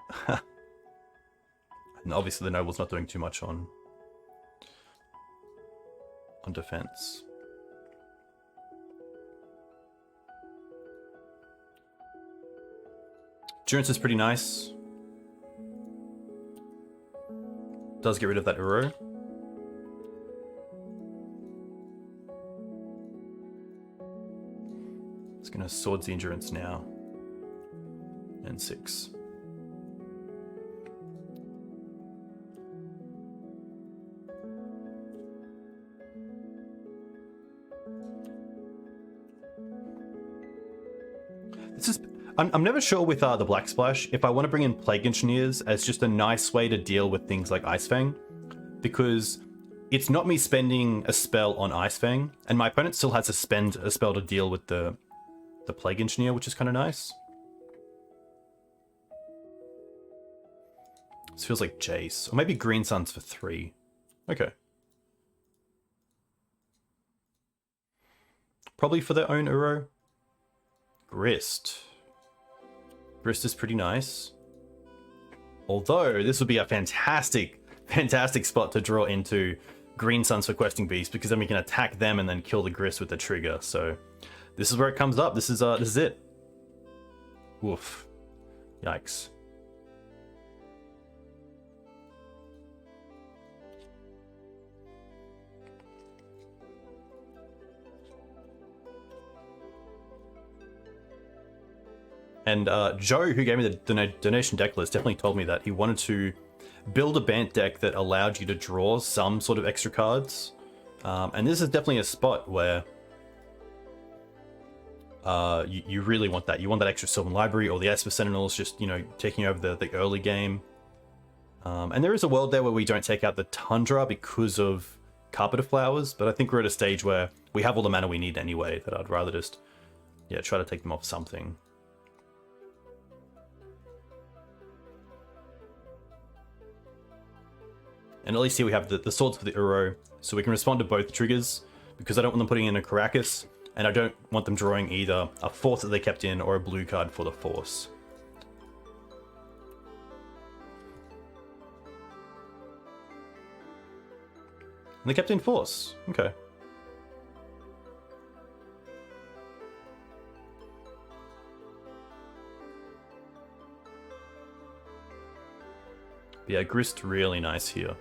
And obviously the Noble's not doing too much on defense. Endurance is pretty nice. Does get rid of that Uro. It's gonna Swords the Endurance now. And 6. This is... I'm never sure with the Black Splash if I want to bring in Plague Engineers as just a nice way to deal with things like Ice Fang, because it's not me spending a spell on Ice Fang, and my opponent still has to spend a spell to deal with the Plague Engineer, which is kind of nice. This feels like Jace, or maybe Green Suns for 3. Okay. Probably for their own Uro. Grist. Grist is pretty nice. Although, this would be a fantastic spot to draw into Green Suns for Questing Beast, because then we can attack them and then kill the Grist with the trigger. So, this is where it comes up. This is it. Woof. Yikes. And Joe, who gave me the donation deck list, definitely told me that he wanted to build a BANT deck that allowed you to draw some sort of extra cards. And this is definitely a spot where you really want that. You want that extra Sylvan Library or the Esper Sentinels just, you know, taking over the early game. And there is a world there where we don't take out the Tundra because of Carpet of Flowers, but I think we're at a stage where we have all the mana we need anyway, that I'd rather just, yeah, try to take them off something. And at least here we have the swords for the Uro, so we can respond to both triggers, because I don't want them putting in a Caracas, and I don't want them drawing either a Force that they kept in or a blue card for the Force. And they kept in Force. Okay. Yeah, Grist really nice here.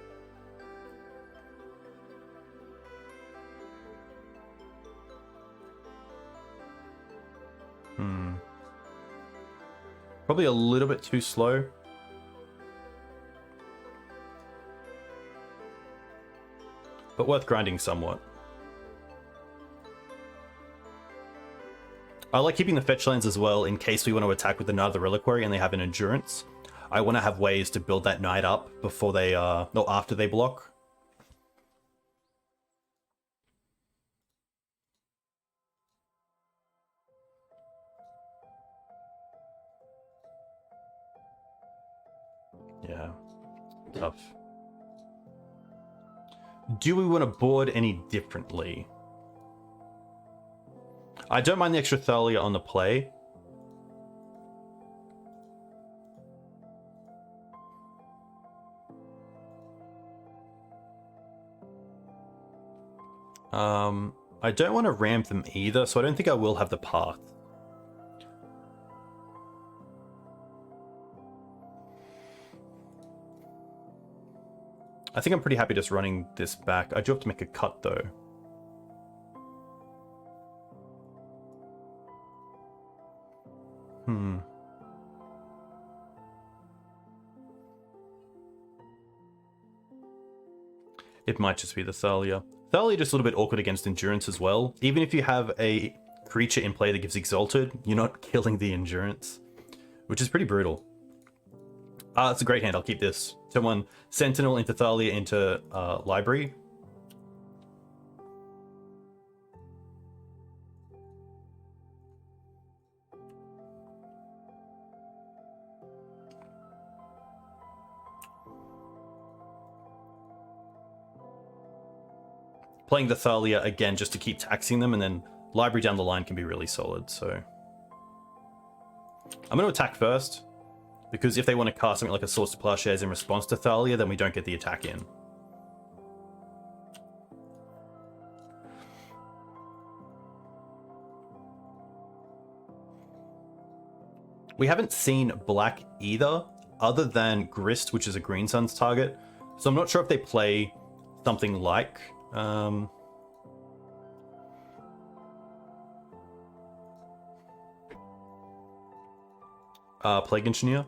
Probably a little bit too slow. But worth grinding somewhat. I like keeping the fetch lands as well in case we want to attack with another Reliquary and they have an Endurance. I want to have ways to build that Knight up before they, or after they block. Yeah, tough. Do we want to board any differently? I don't mind the extra Thalia on the play. I don't want to ramp them either, so I don't think I will have the path. I think I'm pretty happy just running this back. I do have to make a cut though. It might just be the Thalia. Thalia just a little bit awkward against Endurance as well. Even if you have a creature in play that gives Exalted, you're not killing the Endurance, which is pretty brutal. It's a great hand. I'll keep this. Turn 1, Sentinel into Thalia into Library. Playing the Thalia again just to keep taxing them, and then Library down the line can be really solid, so... I'm going to attack first, because if they want to cast something like a Swords to Plowshares in response to Thalia, then we don't get the attack in. We haven't seen black either, other than Grist, which is a Green Sun's target, so I'm not sure if they play something like... Plague Engineer.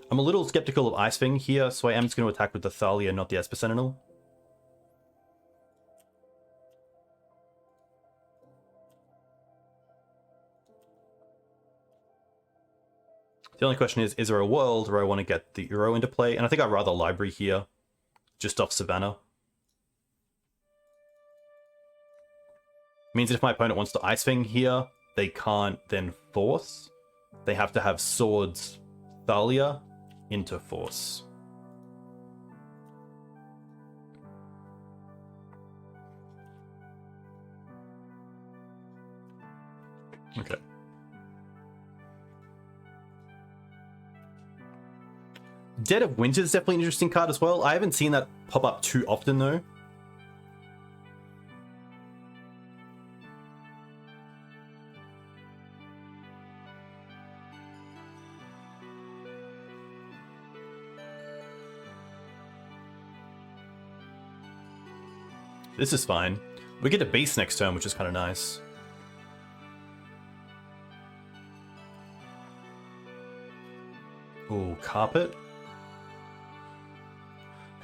I'm a little skeptical of Icewing here, so I am just going to attack with the Thalia, not the Esper Sentinel. The only question is there a world where I want to get the Uro into play? And I think I'd rather Library here, just off Savannah. Means that if my opponent wants to Icewing here, they can't then force. They have to have Swords Thalia into force. Okay. Dead of Winter is definitely an interesting card as well. I haven't seen that pop up too often though. This is fine. We get a Beast next turn, which is kind of nice. Ooh, Carpet.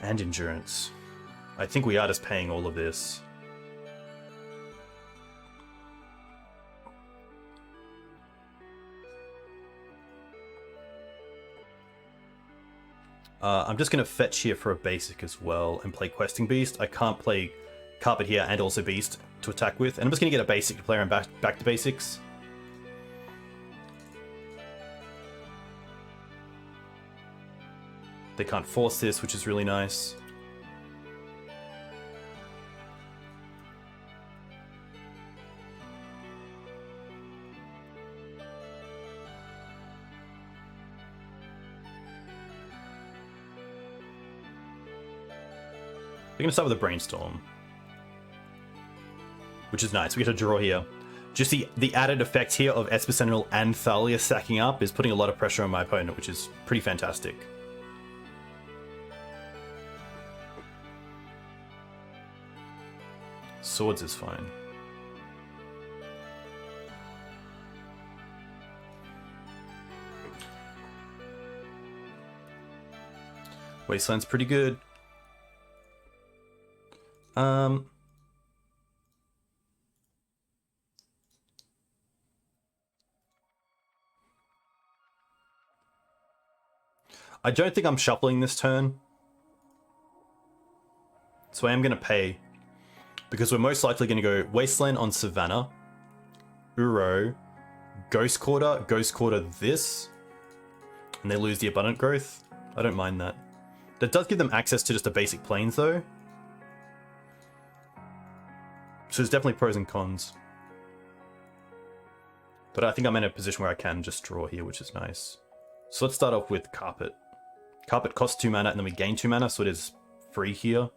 And Endurance. I think we are just paying all of this. I'm just going to fetch here for a basic as well and play Questing Beast. I can't play Carpet here and also Beast to attack with. And I'm just going to get a basic to play around back to basics. They can't force this, which is really nice. We're going to start with a Brainstorm, which is nice. We get a draw here. Just the added effect here of Esper Sentinel and Thalia stacking up is putting a lot of pressure on my opponent, which is pretty fantastic. Swords is fine. Wasteland's pretty good. I don't think I'm shuffling this turn, so I am going to pay, because we're most likely going to go Wasteland on Savannah, Uro, Ghost Quarter this, and they lose the Abundant Growth. I don't mind that. That does give them access to just a basic Plains though, so there's definitely pros and cons. But I think I'm in a position where I can just draw here, which is nice. So let's start off with Carpet. Carpet costs 2 mana and then we gain 2 mana, so it is free here.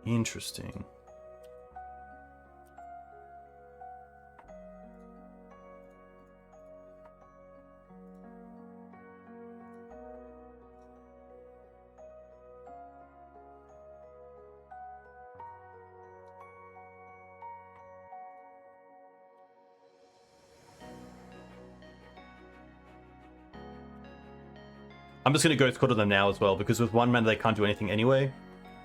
Interesting. I'm just going to go Court of them now as well, because with 1 mana they can't do anything anyway.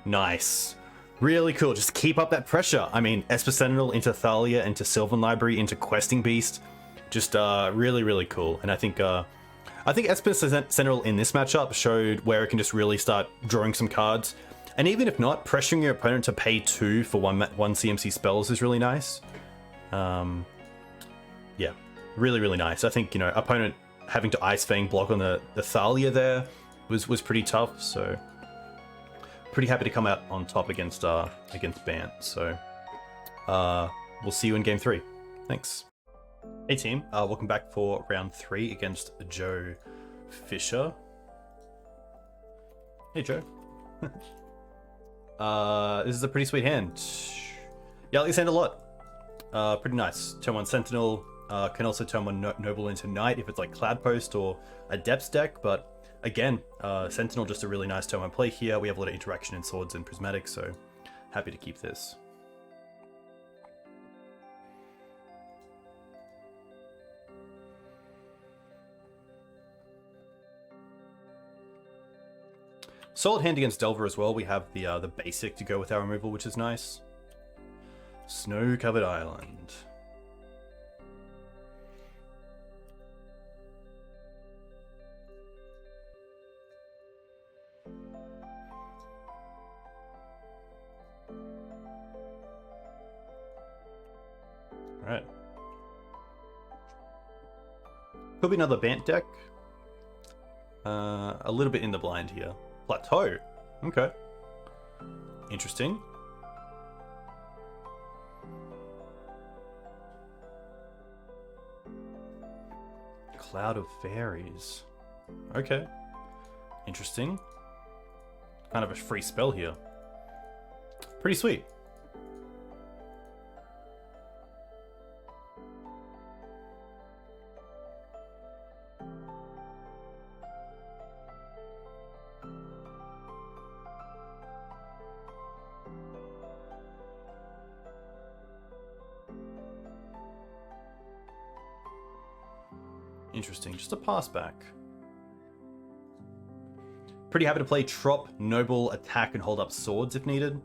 Nice. Really cool. Just keep up that pressure. I mean, Esper Sentinel into Thalia, into Sylvan Library, into Questing Beast. Just really, really cool. And I think Esper Sentinel in this matchup showed where it can just really start drawing some cards. And even if not, pressuring your opponent to pay 2 for one CMC spells is really nice. Yeah, really, really nice. I think, you know, opponent having to Ice Fang block on the Thalia there was pretty tough. So pretty happy to come out on top against BANT. So we'll see you in game 3. Thanks. Hey team, welcome back for round 3 against Joe Fisher. Hey Joe. This is a pretty sweet hand. Yeah, I like this hand a lot. Pretty nice. Turn 1 Sentinel. Can also turn 1 Noble into Knight if it's like Cloud Post or a Depths deck, but again, Sentinel just a really nice turn 1 play here. We have a lot of interaction in Swords and Prismatic, so happy to keep this. Solid hand against Delver as well. We have the basic to go with our removal, which is nice. Snow-covered island. Alright. Could be another BANT deck. A little bit in the blind here. Plateau. Okay. Interesting. Cloud of Fairies. Okay. Interesting. Kind of a free spell here. Pretty sweet. Interesting, just a pass back. Pretty happy to play Trop, Noble, attack, and hold up swords if needed.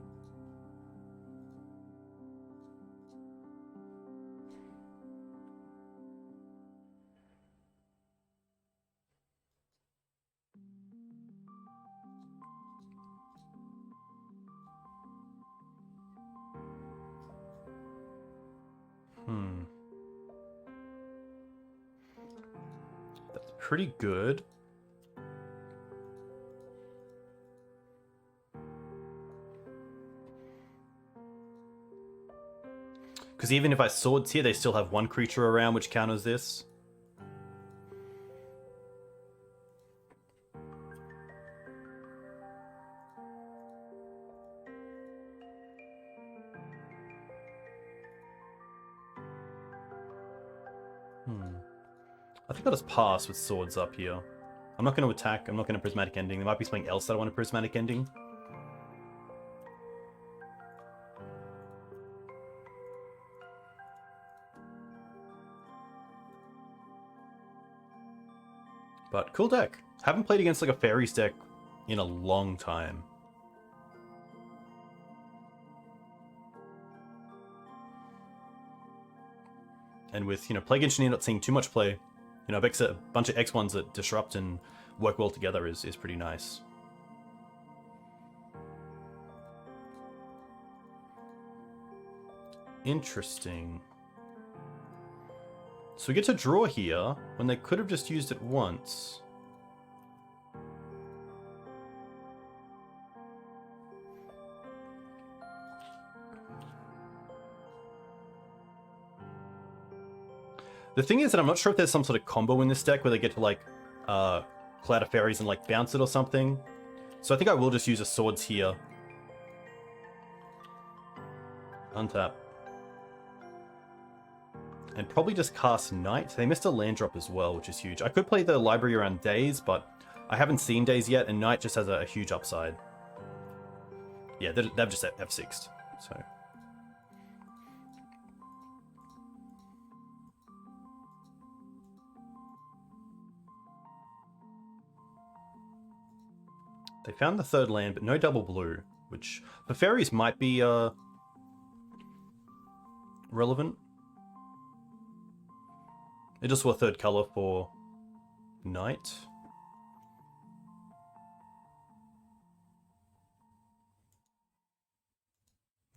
That's pretty good. Because even if I swords here, they still have 1 creature around which counters this. I think I'll just pass with swords up here. I'm not going to attack. I'm not going to prismatic ending. There might be something else that I want a prismatic ending. But cool deck. Haven't played against like a Fairies deck in a long time. And with, you know, Plague Engineer not seeing too much play, you know, a bunch of X1s that disrupt and work well together is pretty nice. Interesting. So we get to draw here when they could have just used it once. The thing is that I'm not sure if there's some sort of combo in this deck where they get to like Cloud of Fairies and like bounce it or something. So I think I will just use a swords here. Untap. And probably just cast Knight. They missed a land drop as well, which is huge. I could play the library around Days, but I haven't seen Days yet, and Knight just has a huge upside. Yeah, they've just F6'd, so... They found the third land, but no double blue, which for fairies might be relevant. They just saw a third color for night.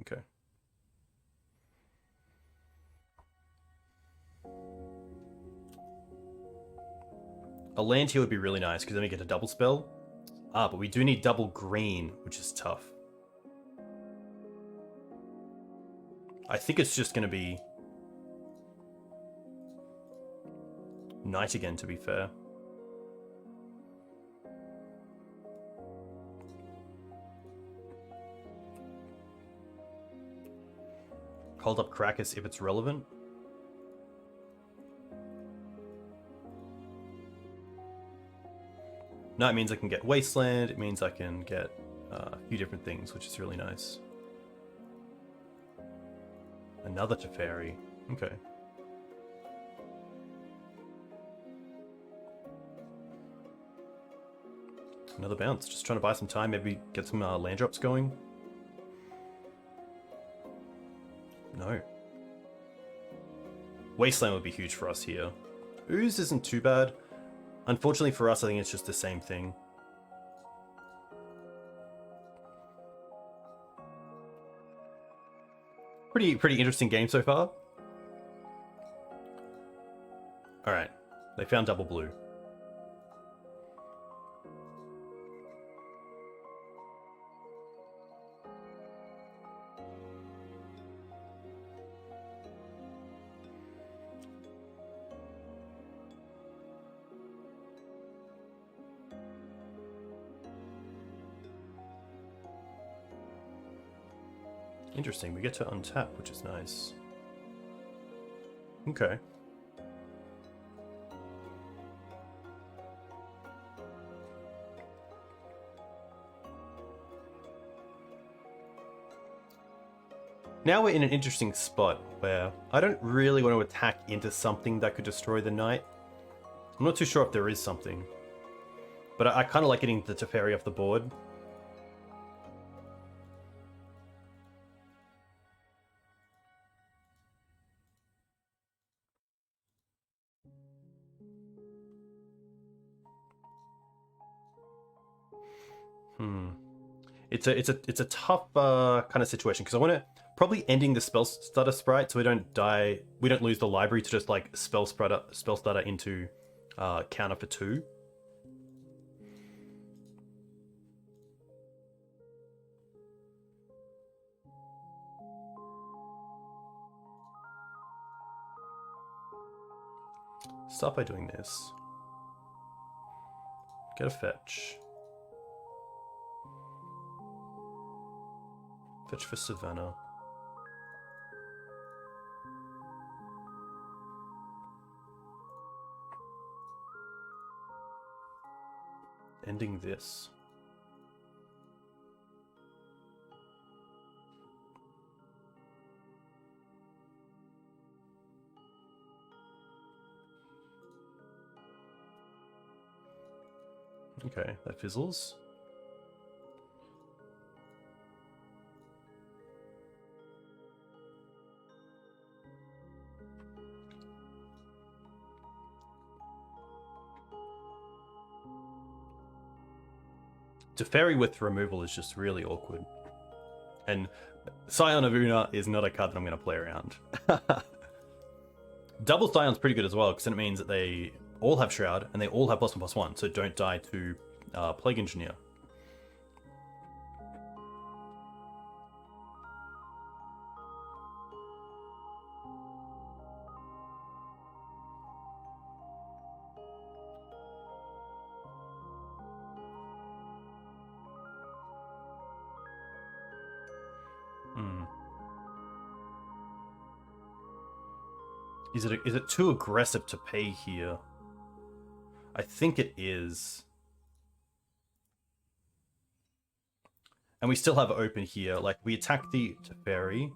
Okay. A land here would be really nice because then we get a double spell. Ah, but we do need double green, which is tough. I think it's just going to be night again, to be fair. Hold up Krakus if it's relevant. No, it means I can get Wasteland. It means I can get a few different things, which is really nice. Another Teferi. Okay. Another bounce. Just trying to buy some time. Maybe get some land drops going. No. Wasteland would be huge for us here. Ooze isn't too bad. Unfortunately for us, I think it's just the same thing. Pretty interesting game so far. Alright. They found double blue. Interesting, we get to untap, which is nice. Okay. Now we're in an interesting spot where I don't really want to attack into something that could destroy the knight. I'm not too sure if there is something. But I kind of like getting the Teferi off the board. It's a tough kind of situation because I want to probably ending the spell stutter sprite so we don't die. We don't lose the library to just like spell stutter into counter for 2. Start by doing this. Get a fetch. Fetch for Savannah. Ending this. Okay, that fizzles. Teferi with removal is just really awkward. And Scion of Una is not a card that I'm going to play around. Double Scion's pretty good as well, because then it means that they all have Shroud, and they all have +1/+1, so don't die to Plague Engineer. Is it too aggressive to pay here? I think it is. And we still have it open here. Like, we attack the Teferi.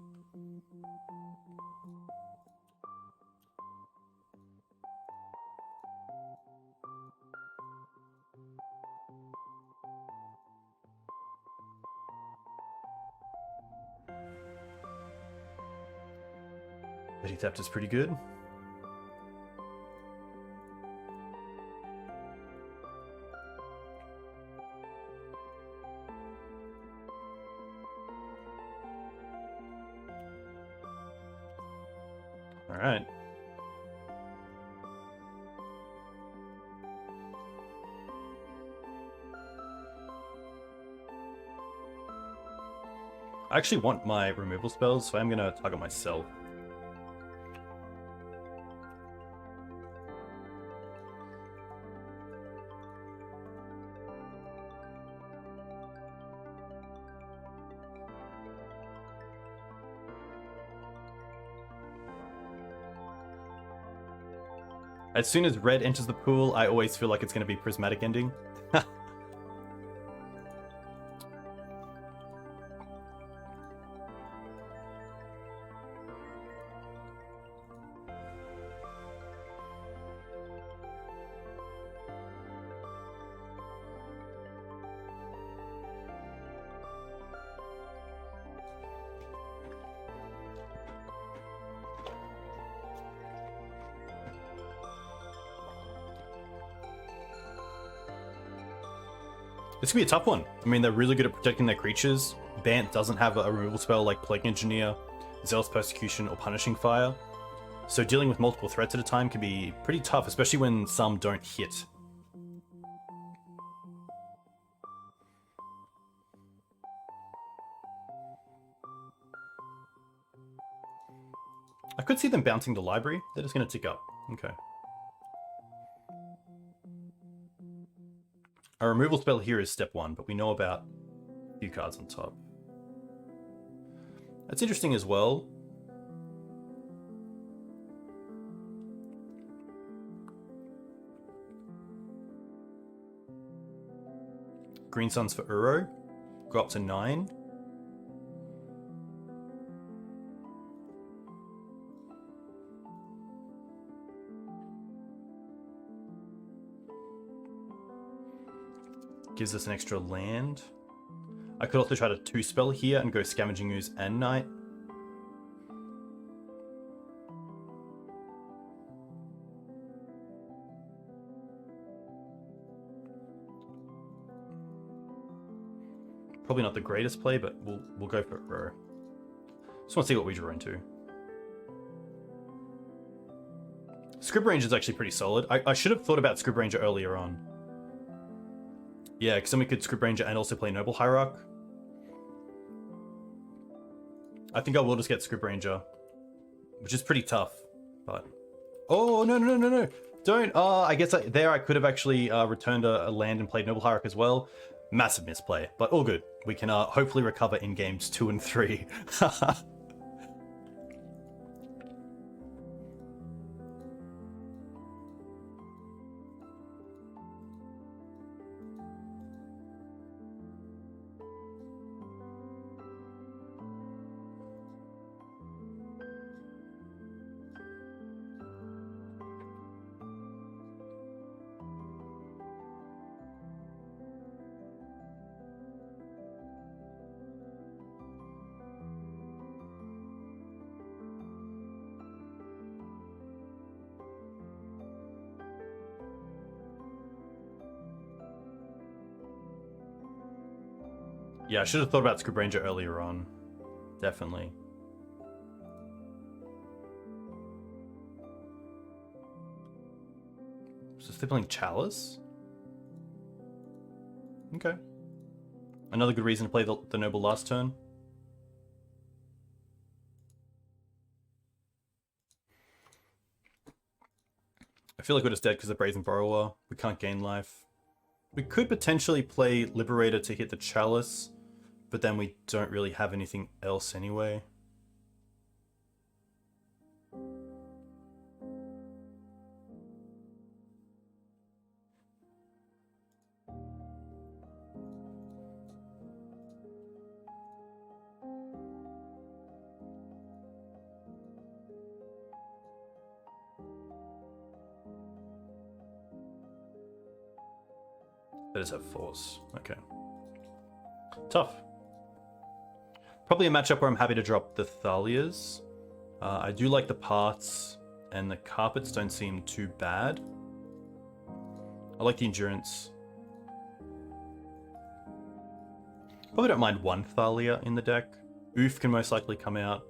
Petty Theft is pretty good. All right. I actually want my removal spells, so I'm going to target myself. As soon as red enters the pool, I always feel like it's going to be prismatic ending. This could be a tough one. I mean, they're really good at protecting their creatures. BANT doesn't have a removal spell like Plague Engineer, Zealous Persecution, or Punishing Fire. So dealing with multiple threats at a time can be pretty tough, especially when some don't hit. I could see them bouncing the library. They're just going to tick up. Okay. Our removal spell here is step 1, but we know about a few cards on top. That's interesting as well. Green Suns for Uro. Go up to 9. Gives us an extra land. I could also try to 2-spell here and go Scavenging Ooze and Knight. Probably not the greatest play, but we'll go for it, bro. Just want to see what we draw into. Scrib Ranger is actually pretty solid. I should have thought about Scrib Ranger earlier on. Yeah, because then we could Scrib Ranger and also play Noble Hierarch. I think I will just get Scrib Ranger, which is pretty tough, but... Oh, no. Don't. I guess there I could have actually returned a land and played Noble Hierarch as well. Massive misplay, but all good. We can hopefully recover in games 2 and 3. Yeah, I should have thought about Scrib Ranger earlier on. Definitely. So they're playing Chalice? Okay. Another good reason to play the Noble last turn. I feel like we're just dead because of Brazen Borrower. We can't gain life. We could potentially play Liberator to hit the Chalice, but then we don't really have anything else anyway. That does have force. Okay. Tough. Probably a matchup where I'm happy to drop the Thalias. I do like the paths, and the carpets don't seem too bad. I like the endurance. Probably don't mind one Thalia in the deck. Oof can most likely come out.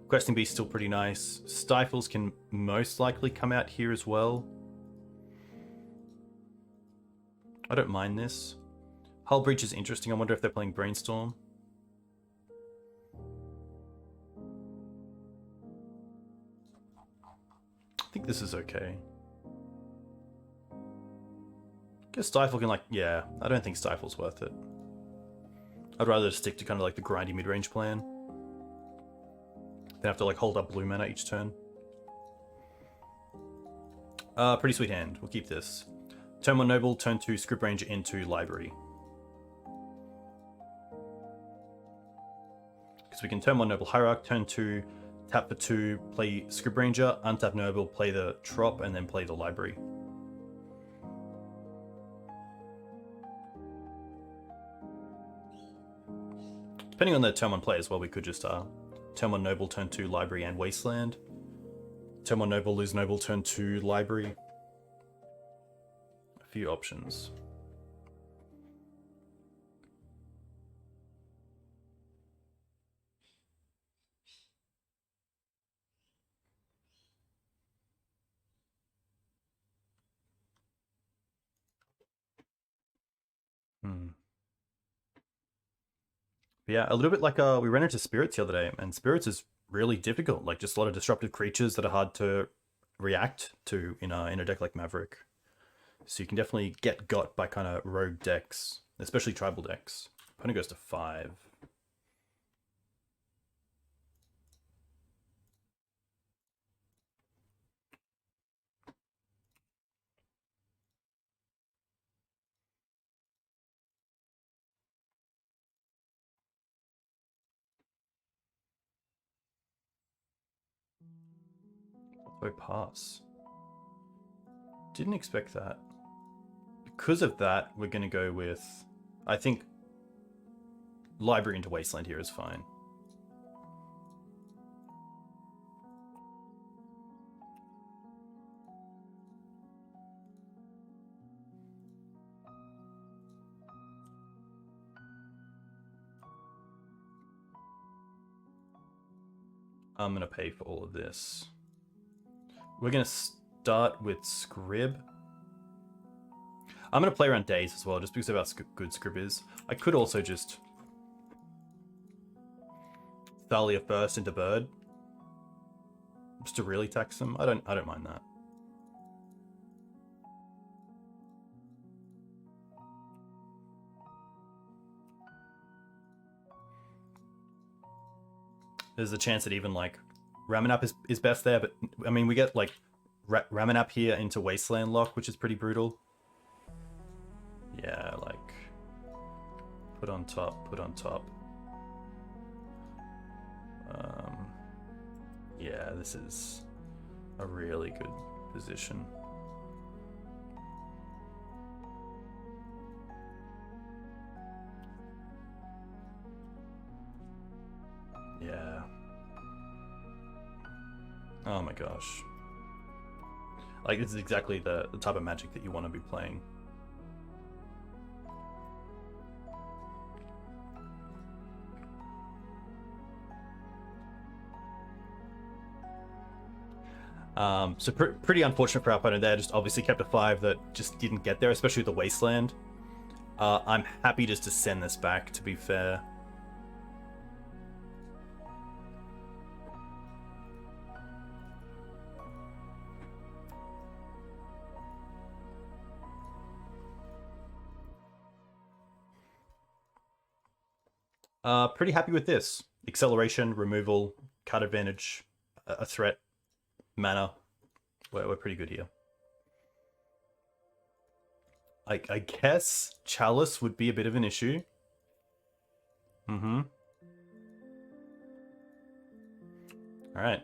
Questing Beast still pretty nice. Stifles can most likely come out here as well. I don't mind this. Hull Breach is interesting. I wonder if they're playing Brainstorm. I think this is okay. Guess Stifle can yeah, I don't think Stifle's worth it. I'd rather stick to kind of like the grindy mid-range plan. Then have to hold up blue mana each turn. Pretty sweet hand. We'll keep this. Turn 1 Noble, turn 2 Script Ranger into Library. Because we can turn 1 Noble Hierarch, turn 2, tap for 2, play Script Ranger, untap Noble, play the Trop, and then play the Library. Depending on the turn 1 play as well, we could just turn 1 Noble, turn 2 Library and Wasteland. Turn 1 Noble, lose Noble, turn 2 Library. A few options. But yeah, a little bit like we ran into Spirits the other day, and Spirits is really difficult. Just a lot of disruptive creatures that are hard to react to in a deck like Maverick. So you can definitely get got by kind of rogue decks, especially tribal decks. Opponent goes to 5. So pass. Didn't expect that. Because of that, we're going to go with, I think, Library into Wasteland here is fine. I'm going to pay for all of this. We're going to start with Scrib. I'm going to play around Days as well, just because of how good Scrib is. I could also just Thalia first into Bird, just to really tax them. I don't mind that. There's a chance that even Ramanap is best there, but I mean we get Ramanap here into Wasteland lock, which is pretty brutal. Yeah, put on top, put on top. Yeah, this is a really good position. Yeah. Oh my gosh. This is exactly the type of Magic that you want to be playing. So pretty unfortunate for our opponent there. Just obviously kept a 5 that just didn't get there, especially with the Wasteland. I'm happy just to send this back, to be fair. Pretty happy with this. Acceleration, removal, card advantage, a threat, mana. We're pretty good here. I guess Chalice would be a bit of an issue. Mm-hmm. Alright.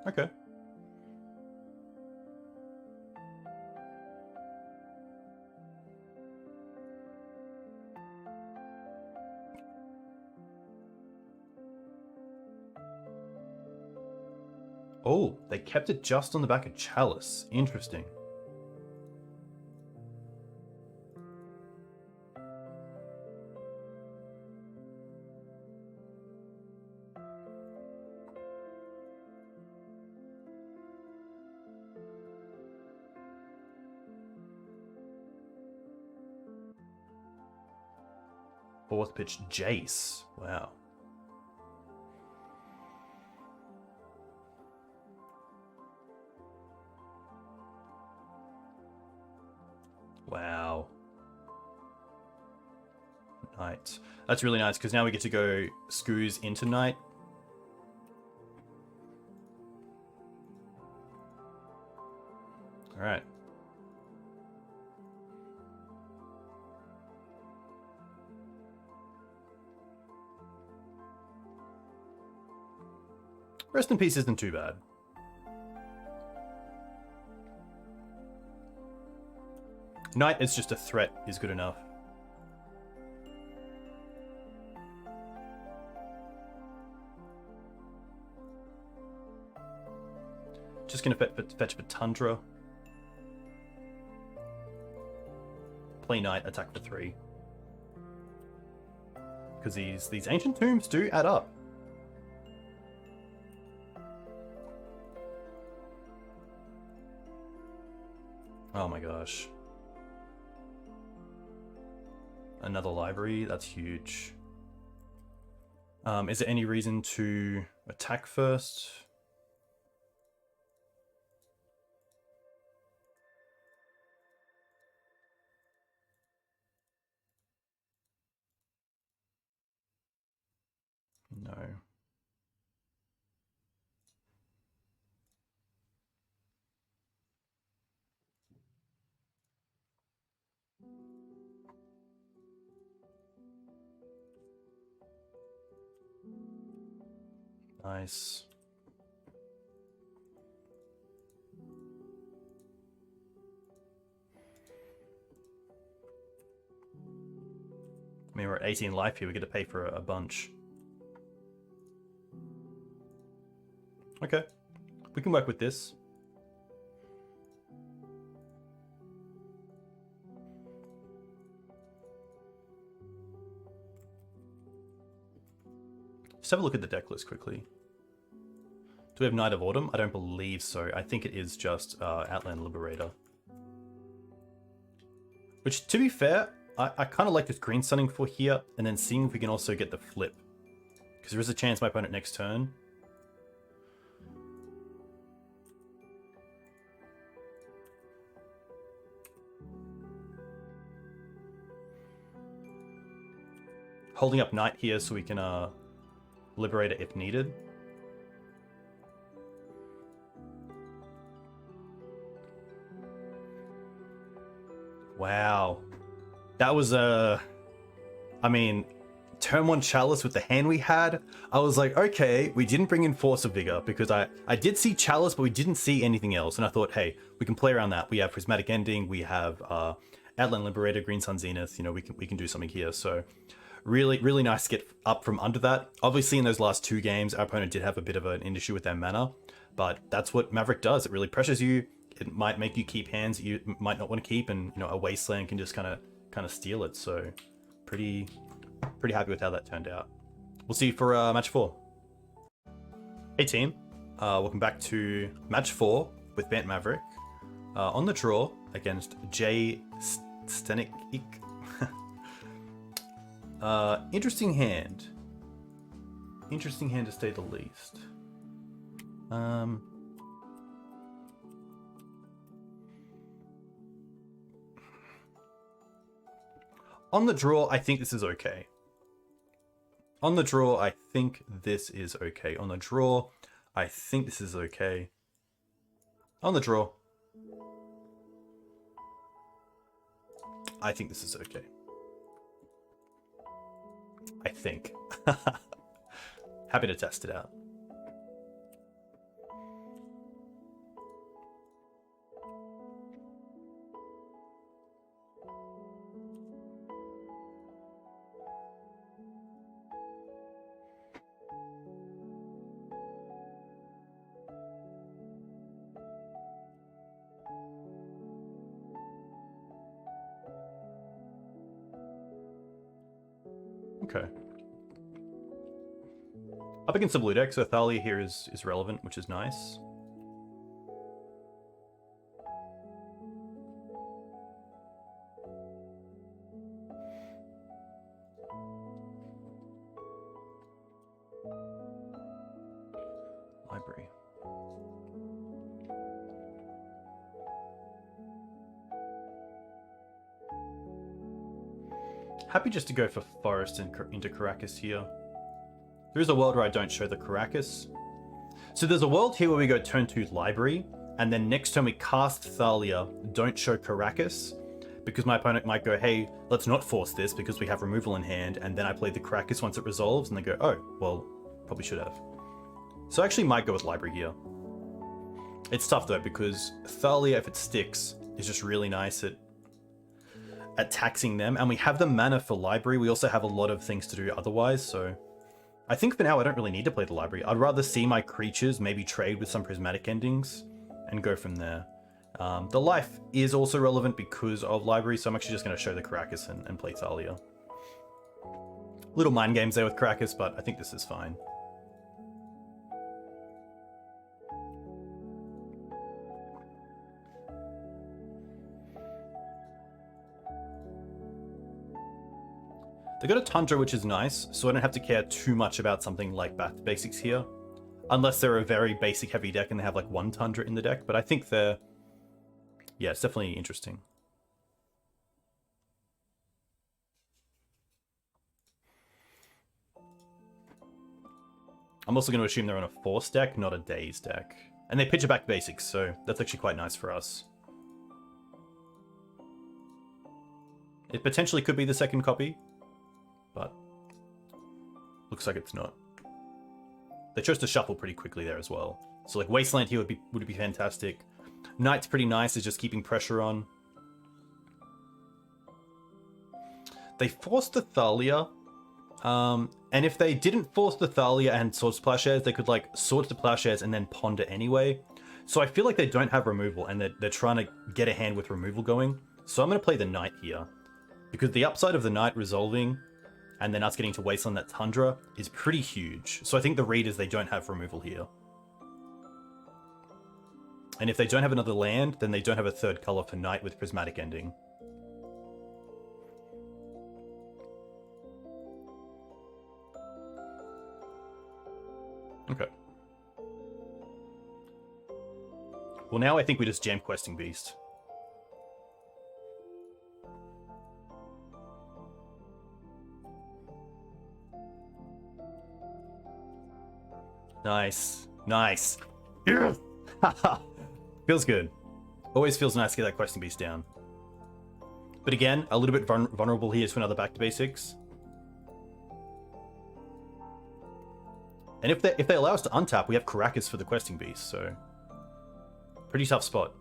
Okay. Oh, they kept it just on the back of Chalice. Interesting. Fourth pitch, Jace. Wow. Wow. Knight. That's really nice because now we get to go Scoos into Knight. All right. Rest in Peace isn't too bad. Knight is just a threat is good enough. Just gonna fetch for Tundra. Play Knight, attack for 3. Because these ancient tombs do add up. Oh my gosh. Another library, that's huge. Is there any reason to attack first? No. Nice. I mean, we're at 18 life here. We get to pay for a bunch. Okay. We can work with this. Just have a look at the deck list quickly. Do we have Knight of Autumn? I don't believe so. I think it is just Outland Liberator. Which, to be fair, I kind of like this green sunning for here, and then seeing if we can also get the flip. Because there is a chance my opponent next turn. Holding up Knight here so we can liberate it if needed. Wow. That was I mean, turn 1 Chalice with the hand we had. I was like, okay, we didn't bring in Force of Vigor because I did see Chalice, but we didn't see anything else. And I thought, hey, we can play around that. We have Prismatic Ending, we have Outland Liberator, Green Sun Zenith, you know, we can do something here. So really, really nice to get up from under that. Obviously, in those last 2 games, our opponent did have a bit of an issue with their mana, but that's what Maverick does. It really pressures you. It might make you keep hands that you might not want to keep, and you know, a Wasteland can just kind of steal it. So pretty happy with how that turned out. We'll see you for match 4. Hey team, welcome back to match 4 with BANT Maverick. On the draw against Jeskai Stoneblade. Interesting hand. Interesting hand to say the least. On the draw, I think this is okay. On the draw, I think this is okay. On the draw, I think this is okay. On the draw, I think this is okay. I think. Happy to test it out. Okay. Up against the blue deck, so Thalia here is relevant, which is nice. Library. Happy just to go for Forest and into Caracas here. There is a world where I don't show the Caracas. So there's a world here where we go turn 2 Library, and then next turn we cast Thalia, don't show Caracas, because my opponent might go, hey, let's not force this because we have removal in hand, and then I play the Caracas once it resolves, and they go, oh, well, probably should have. So I actually might go with Library here. It's tough though, because Thalia, if it sticks, is just really nice at taxing them, and we have the mana for Library. We also have a lot of things to do otherwise, so I think for now I don't really need to play the Library. I'd rather see my creatures maybe trade with some prismatic endings and go from there. The life is also relevant because of Library, so I'm actually just going to show the Caracas and play Thalia. Little mind games there with Caracas, but I think this is fine. They got a Tundra, which is nice, so I don't have to care too much about something like BANT Basics here. Unless they're a very basic heavy deck and they have like 1 Tundra in the deck, but I think they're... yeah, it's definitely interesting. I'm also going to assume they're on a Force deck, not a Daze deck. And they pitch it back Basics, so that's actually quite nice for us. It potentially could be the second copy, but looks like it's not. They chose to shuffle pretty quickly there as well. So like Wasteland here would be fantastic. Knight's pretty nice, it's just keeping pressure on. They forced the Thalia, and if they didn't force the Thalia and Swords to Plowshares, they could like Swords to Plowshares and then Ponder anyway. So I feel like they don't have removal, and they're trying to get a hand with removal going. So I'm going to play the Knight here, because the upside of the Knight resolving and then us getting to Wasteland that Tundra is pretty huge. So I think the read is they don't have removal here. And if they don't have another land, then they don't have a third color for Knight with Prismatic Ending. Okay. Well, now I think we just jam Questing Beast. Nice. Nice. Yes! Feels good. Always feels nice to get that Questing Beast down. But again, a little bit vulnerable here to another Back to Basics. And if they allow us to untap, we have Caracas for the Questing Beast, so... pretty tough spot.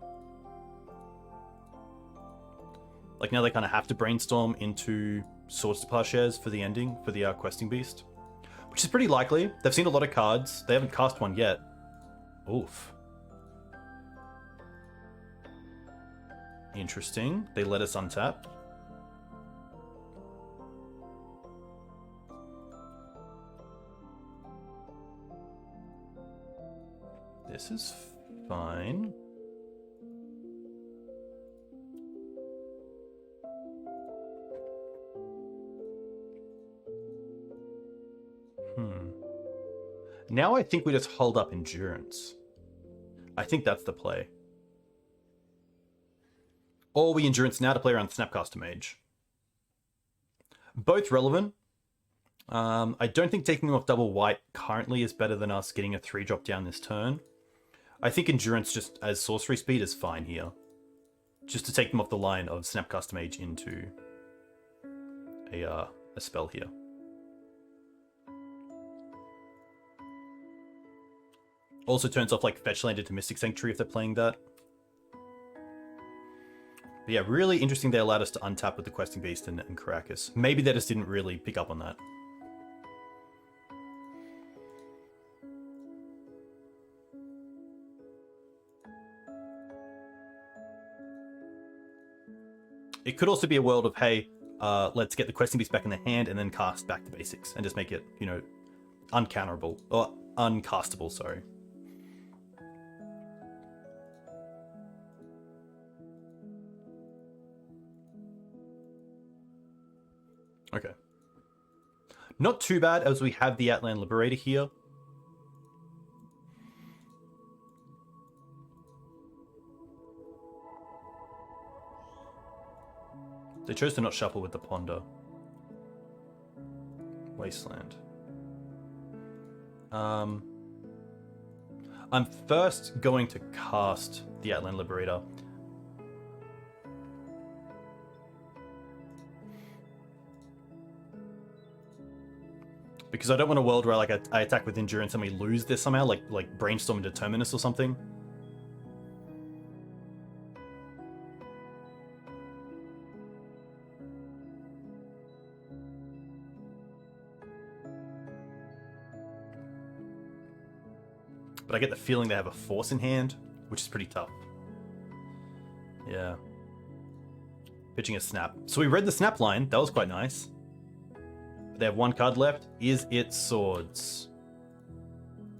Like now they kind of have to brainstorm into Swords to Plowshares for the ending, for the Questing Beast. Which is pretty likely. They've seen a lot of cards. They haven't cast one yet. Oof. Interesting. They let us untap. This is fine. Now I think we just hold up Endurance. I think that's the play. Or we Endurance now to play around Snapcaster Mage. Both relevant. I don't think taking them off double white currently is better than us getting a 3-drop down this turn. I think Endurance just as sorcery speed is fine here. Just to take them off the line of Snapcaster Mage into a spell here. Also turns off like Fetch Land into Mystic Sanctuary if they're playing that. But yeah, really interesting they allowed us to untap with the Questing Beast and Caracas. Maybe they just didn't really pick up on that. It could also be a world of, hey, let's get the questing beast back in the hand and then cast back to basics and just make it, you know, uncounterable or uncastable. Sorry. Okay. Not too bad as we have the Outland Liberator here. They chose to not shuffle with the Ponder. Wasteland. I'm first going to cast the Outland Liberator. Because I don't want a world where like I attack with Endurance and we lose this somehow, like Brainstorm and Determinus or something. But I get the feeling they have a Force in hand, which is pretty tough. Yeah. Pitching a Snap. So we read the Snap line. That was quite nice. But they have one card left. Is it Swords?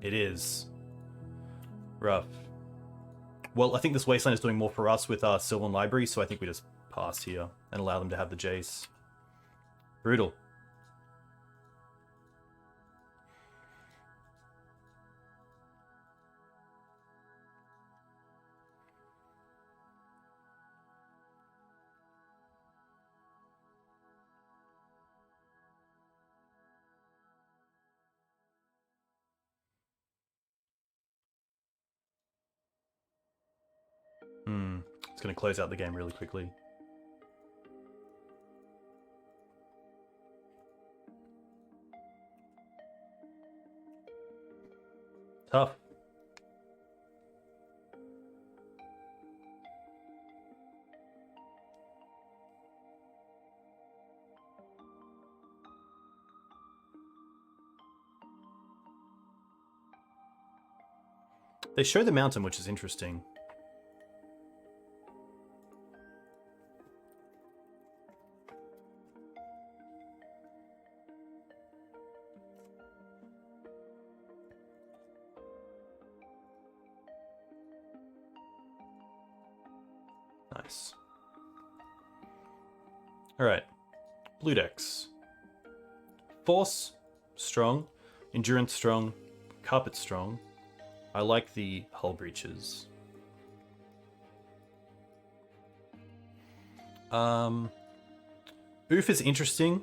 It is. Rough. Well, I think this Wasteland is doing more for us with our Sylvan Library, so I think we just pass here and allow them to have the Jace. Brutal. It's going to close out the game really quickly. Tough. They show the mountain, which is interesting. Nice. Alright. Blue decks. Force, strong. Endurance, strong. Carpet, strong. I like the Hull Breaches. Oof is interesting.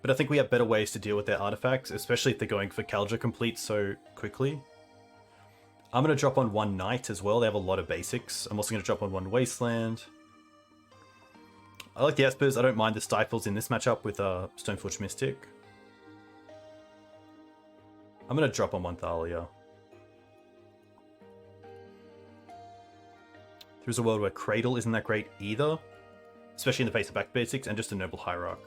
But I think we have better ways to deal with their artifacts, especially if they're going for Kaldra complete so quickly. I'm going to drop on one Knight as well. They have a lot of basics. I'm also going to drop on one Wasteland. I like the Espers. I don't mind the Stifles in this matchup with Stoneforge Mystic. I'm going to drop on one Thalia. There's a world where Cradle isn't that great either, especially in the face of back basics, and just a Noble Hierarch.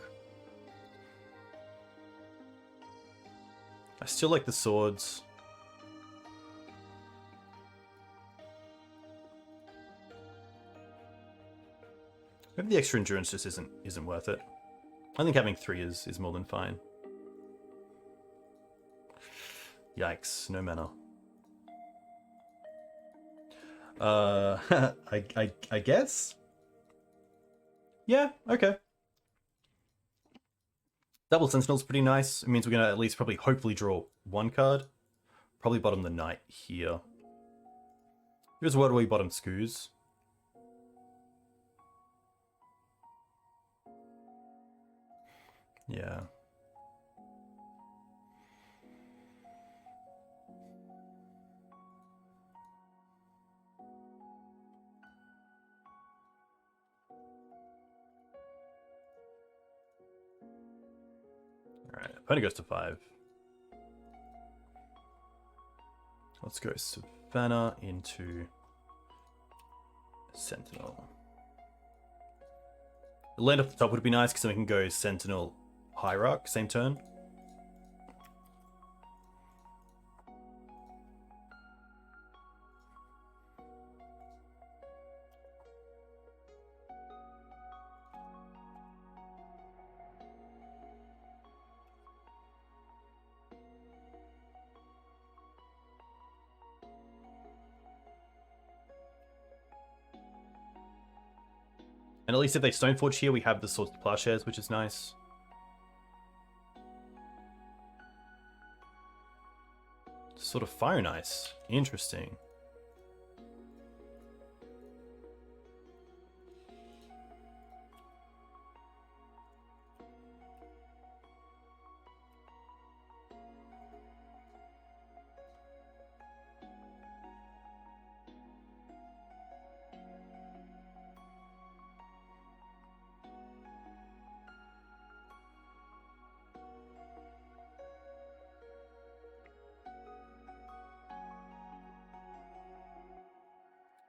I still like the Swords. Maybe the extra endurance just isn't worth it. I think having 3 is more than fine. Yikes, no mana. I guess? Yeah, okay. Double Sentinel's pretty nice. It means we're gonna at least probably hopefully draw one card. Probably bottom the Knight here. Here's a world where we bottom Skoos. Yeah. Alright, opponent goes to 5. Let's go Savannah into Sentinel. The land off the top would be nice because then we can go Sentinel Hierarch, same turn. And at least if they Stoneforge here, we have the Swords to Plowshares, which is nice. Sort of Fire and Ice. Interesting.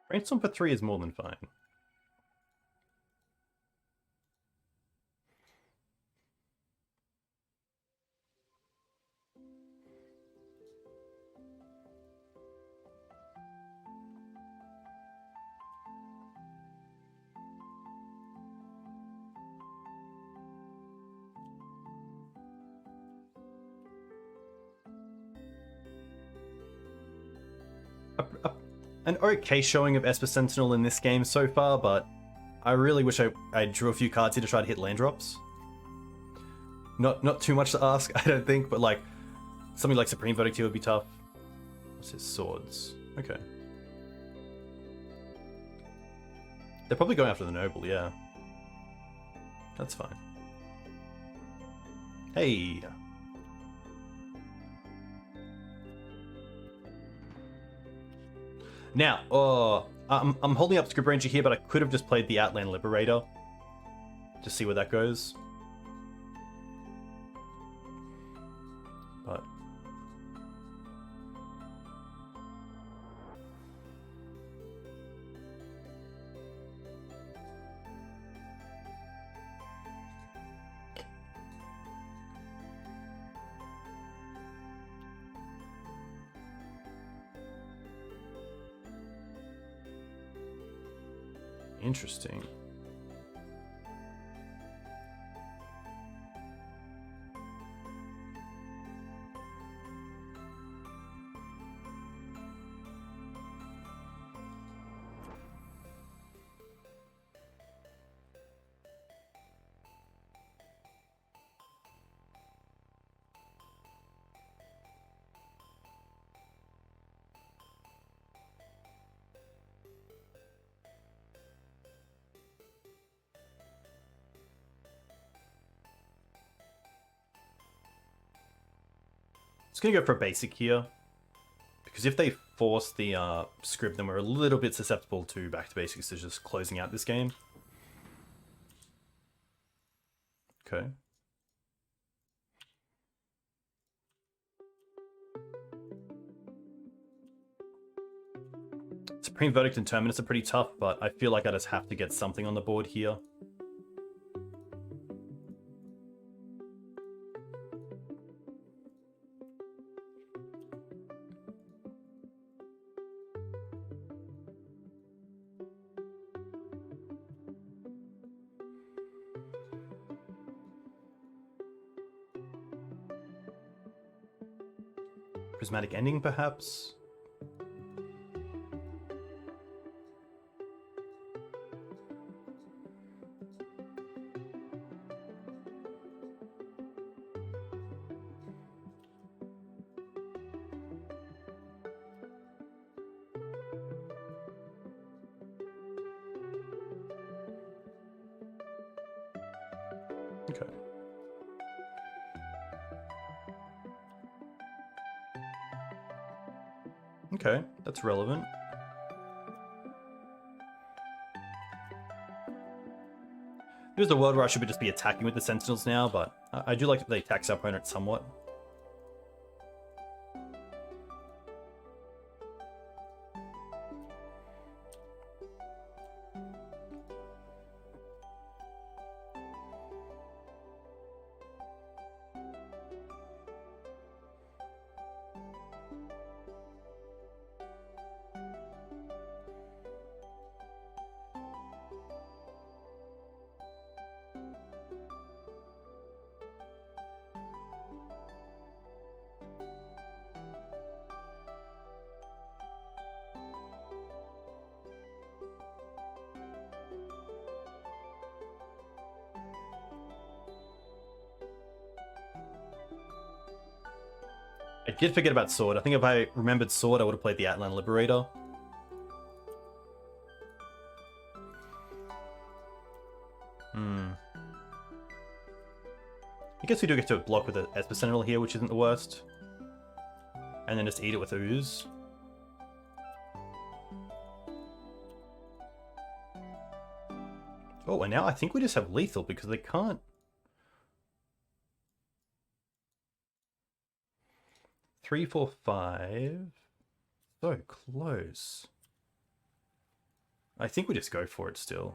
Brainstorm for 3 is more than fine. An okay showing of Esper Sentinel in this game so far, but I really wish I drew a few cards here to try to hit land drops. Not too much to ask, I don't think, but like something like Supreme Verdict here would be tough. What's his swords? Okay. They're probably going after the Noble, yeah. That's fine. Hey! Now, I'm holding up Script Ranger here, but I could have just played the Outland Liberator. To see where that goes. But... Interesting. Just gonna go for a basic here. Because if they force the script, then we're a little bit susceptible to back to basics to just closing out this game. Okay. Supreme Verdict and Terminus are pretty tough, but I feel like I just have to get something on the board here. Prismatic Ending, perhaps? Okay. Okay, that's relevant. There's a world where I should just be attacking with the Sentinels now, but I do like to play tax our opponent somewhat. I did forget about Sword. I think if I remembered Sword, I would have played the Outland Liberator. I guess we do get to block with an Esper Sentinel here, which isn't the worst. And then just eat it with Ooze. Oh, and now I think we just have lethal because they can't. Three, four, five. So close. I think we just go for it still.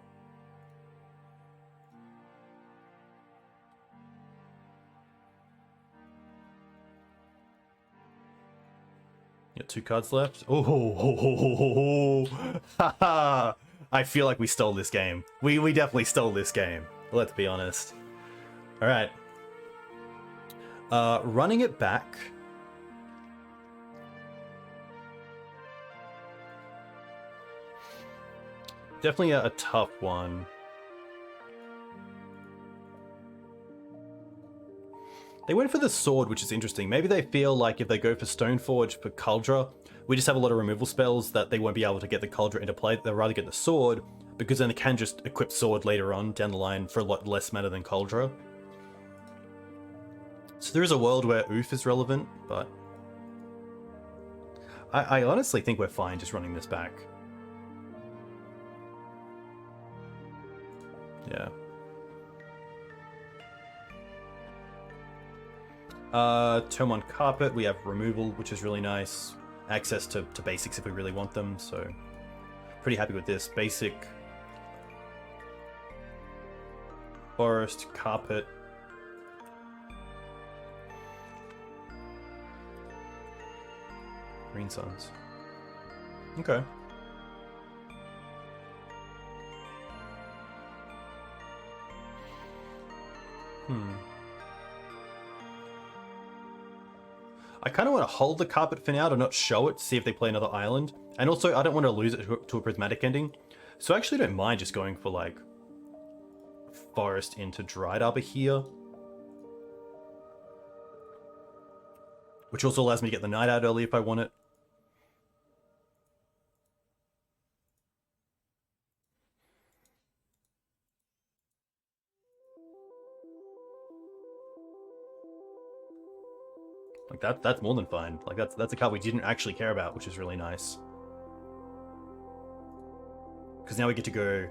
Got 2 cards left. Oh, I feel like we stole this game. We definitely stole this game. Let's be honest. All right. Running it back. Definitely a tough one. They went for the sword, which is interesting. Maybe they feel like if they go for Stoneforge for Cauldra, we just have a lot of removal spells that they won't be able to get the Cauldra into play. They'll rather get the sword, because then they can just equip sword later on down the line for a lot less mana than Cauldra. So there is a world where Oof is relevant, but I honestly think we're fine just running this back. Yeah. Tome on Carpet, we have removal, which is really nice. Access to basics if we really want them, so pretty happy with this. Basic, Forest, Carpet. Green Suns. Okay. I kind of want to hold the Carpet for now to not show it, to see if they play another island. And also, I don't want to lose it to a prismatic ending. So I actually don't mind just going for, like, Forest into Dried Arbor here. Which also allows me to get the Night out early if I want it. Like that's more than fine. Like that's a card we didn't actually care about, which is really nice. Because now we get to go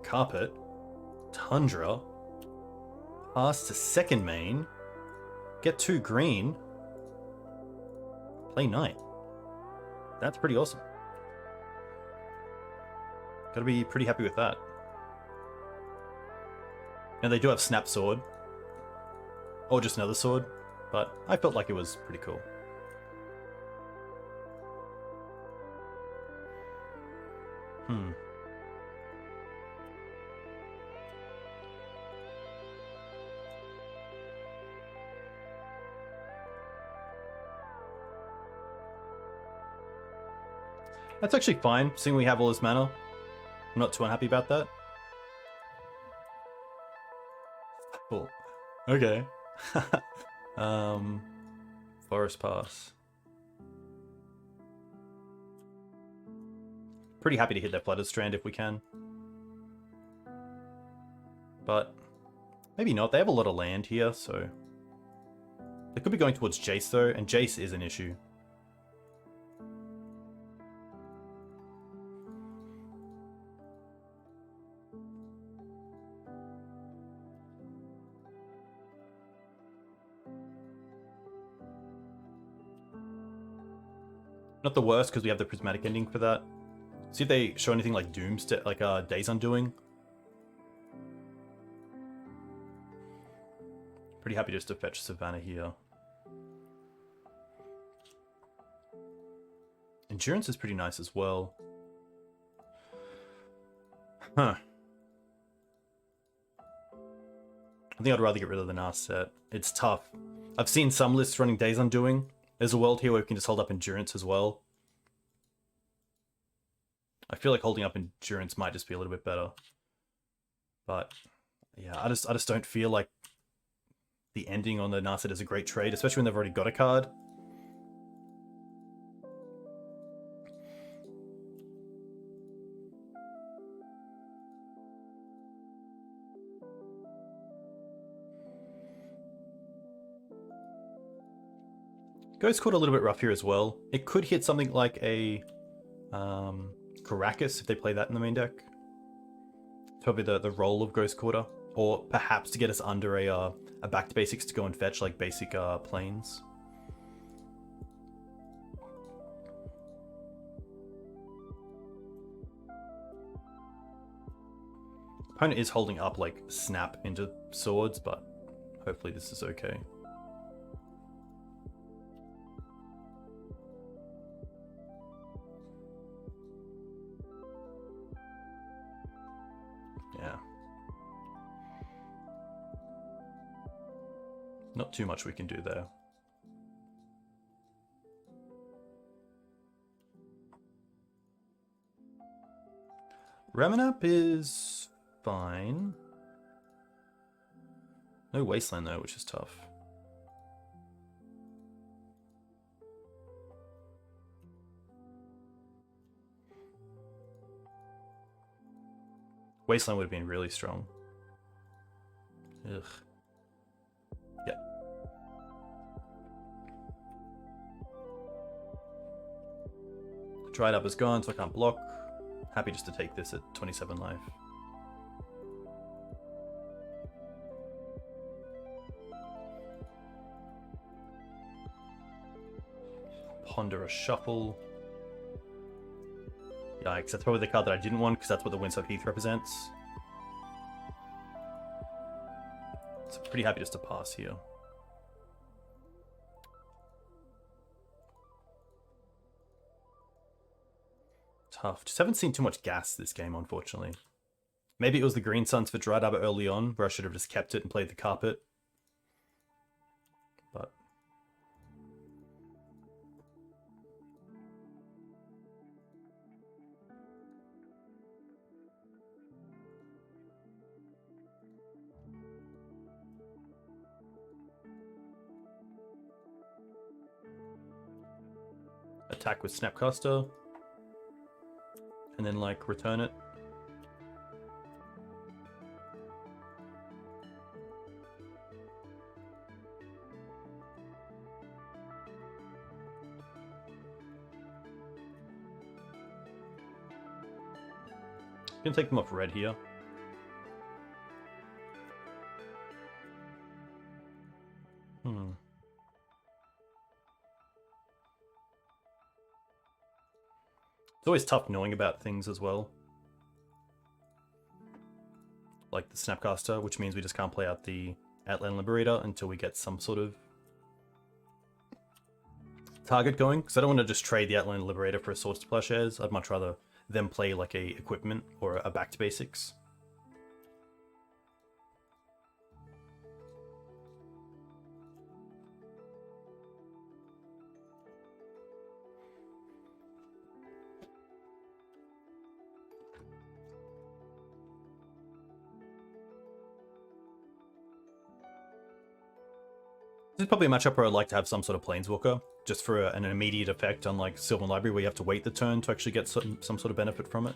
Carpet, Tundra, pass to second main, get 2 green, play Night. That's pretty awesome. Gotta be pretty happy with that. And they do have Snap Sword. Or just another sword. But I felt like it was pretty cool. That's actually fine, seeing we have all this mana. I'm not too unhappy about that. Cool. Okay. Forest Pass. Pretty happy to hit that Flooded Strand if we can. But maybe not. They have a lot of land here, so they could be going towards Jace though, and Jace is an issue. Not the worst, because we have the prismatic ending for that. See if they show anything like Doomsday, like Days Undoing. Pretty happy just to fetch Savannah here. Endurance is pretty nice as well. Huh. I think I'd rather get rid of the Nas set. It's tough. I've seen some lists running Days Undoing. There's a world here where we can just hold up Endurance as well. I feel like holding up Endurance might just be a little bit better. But yeah, I just don't feel like the ending on the Narset is a great trade, especially when they've already got a card. Ghost Quarter a little bit rough here as well. It could hit something like a Caracas if they play that in the main deck. It's probably the role of Ghost Quarter. Or perhaps to get us under a back to basics to go and fetch like basic planes. Opponent is holding up like snap into swords, but hopefully this is okay. Yeah. Not too much we can do there. Ramanap is fine. No Wasteland though, which is tough. Wasteland would have been really strong. Ugh. Yeah. Dried up is gone, so I can't block. Happy just to take this at 27 life. Ponder a Shuffle. Yikes, that's probably the card that I didn't want because that's what the Windswept Heath represents. So pretty happy just to pass here. Tough. Just haven't seen too much gas this game, unfortunately. Maybe it was the Green Suns for Dried Arbor early on, where I should have just kept it and played the carpet. But attack with Snapcaster. And then, like, return it. Gonna take them off red here. It's always tough knowing about things as well. Like the Snapcaster, which means we just can't play out the Outland Liberator until we get some sort of target going. Because I don't want to just trade the Outland Liberator for a Swords to Plowshares. I'd much rather them play like a equipment or a back to basics. This is probably a matchup where I'd like to have some sort of Planeswalker, just for an immediate effect, unlike Sylvan Library, where you have to wait the turn to actually get some sort of benefit from it.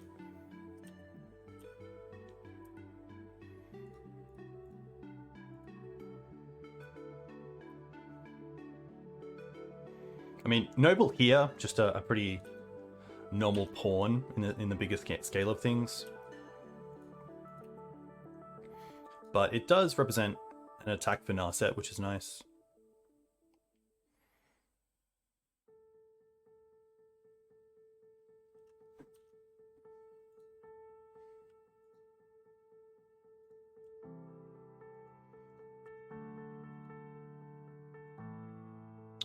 I mean, Noble here, just a pretty normal pawn in the biggest scale of things. But it does represent an attack for Narset, which is nice.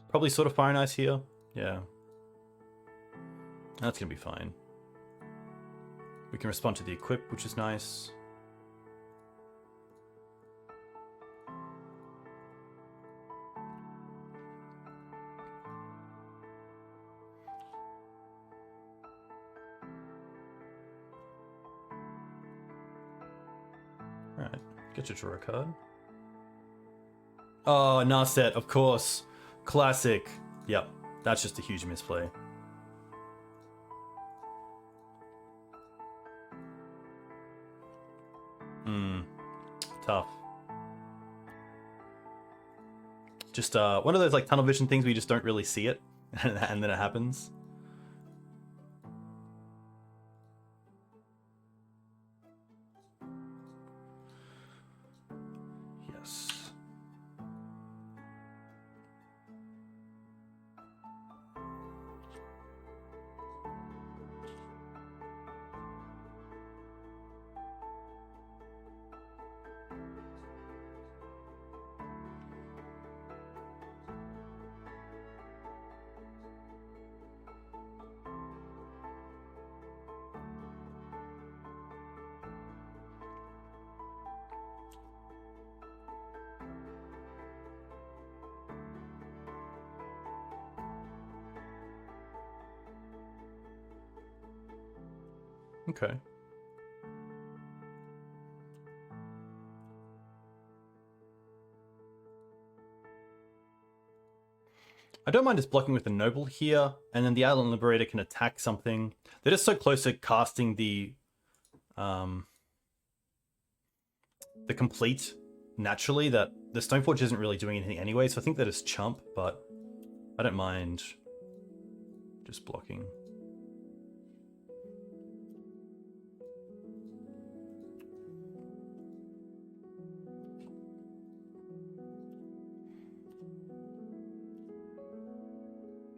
Probably sort of Fire and Ice here. Yeah. That's going to be fine. We can respond to the equip, which is nice. Alright, get your draw a card. Oh, Narset, of course. Classic. Yep, that's just a huge misplay. Tough. Just one of those like tunnel vision things where you just don't really see it, and then it happens. Yes. Okay. I don't mind just blocking with the Noble here, and then the Outland Liberator can attack something. They're just so close to casting the complete naturally that the Stoneforge isn't really doing anything anyway, so I think that is chump, but I don't mind just blocking.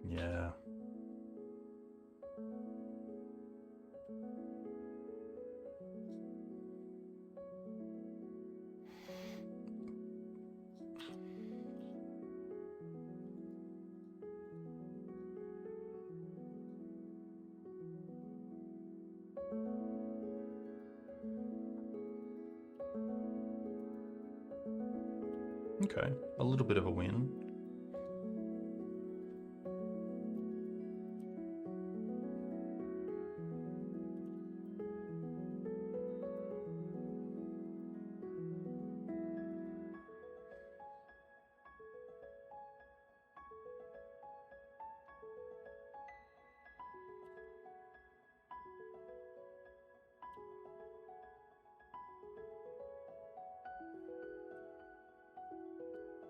Yeah. Okay, a little bit of a win.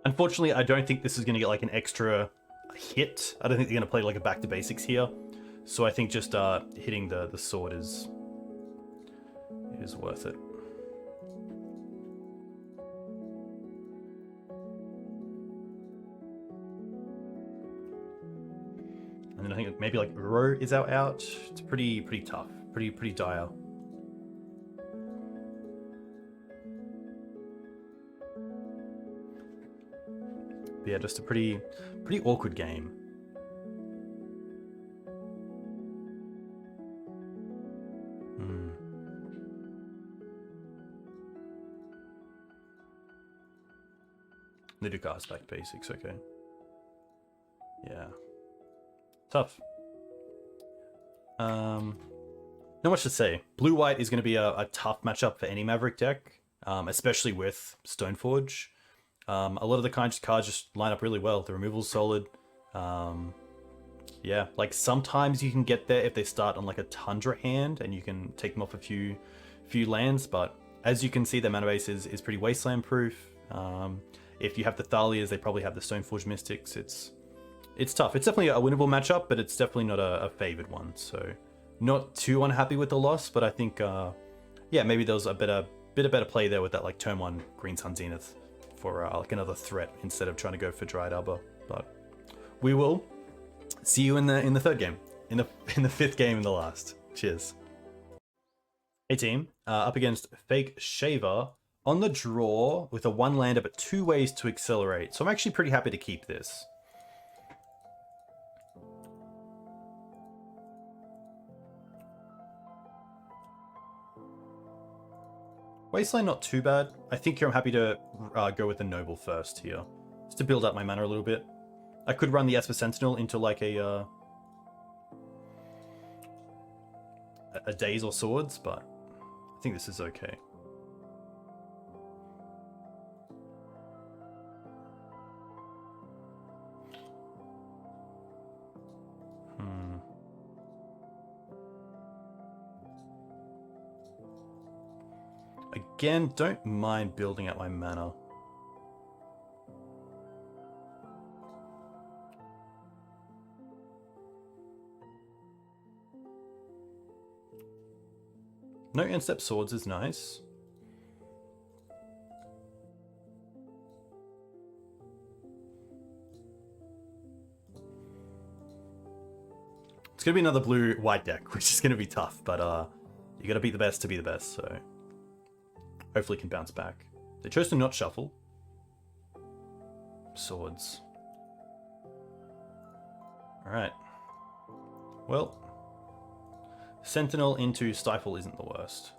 Unfortunately, I don't think this is going to get like an extra hit. I don't think they're going to play like a back to basics here. So I think just hitting the sword is worth it. And then I think maybe like Uro is our out. It's pretty tough, pretty dire. But yeah, just a pretty awkward game. They do cast back basics, okay. Yeah. Tough. Not much to say. Blue-white is going to be a tough matchup for any Maverick deck, especially with Stoneforge. A lot of the cards just line up really well. The removal's solid. Yeah, like sometimes you can get there if they start on like a Tundra hand and you can take them off a few lands, but as you can see, their mana base is pretty wasteland proof. If you have the Thalias, they probably have the Stoneforge Mystics. It's tough. It's definitely a winnable matchup, but it's definitely not a favored one. So not too unhappy with the loss, but I think yeah, maybe there was a bit of better play there with that like turn 1 Green Sun Zenith for like another threat instead of trying to go for Dried Arbor. But we will see you in the third game, in the fifth game in the last. Cheers. Hey team, up against Fake Shaver on the draw with a 1-lander but 2 ways to accelerate. So I'm actually pretty happy to keep this. Wasteland not too bad. I think here I'm happy to go with the Noble first here, just to build up my mana a little bit. I could run the Esper Sentinel into like a Daze or Swords, but I think this is okay. Again, don't mind building up my mana. No end step swords is nice. It's gonna be another blue-white deck, which is gonna be tough, but you gotta beat the best to be the best, so hopefully can bounce back. They chose to not shuffle. Swords. Alright. Well, Sentinel into Stifle isn't the worst.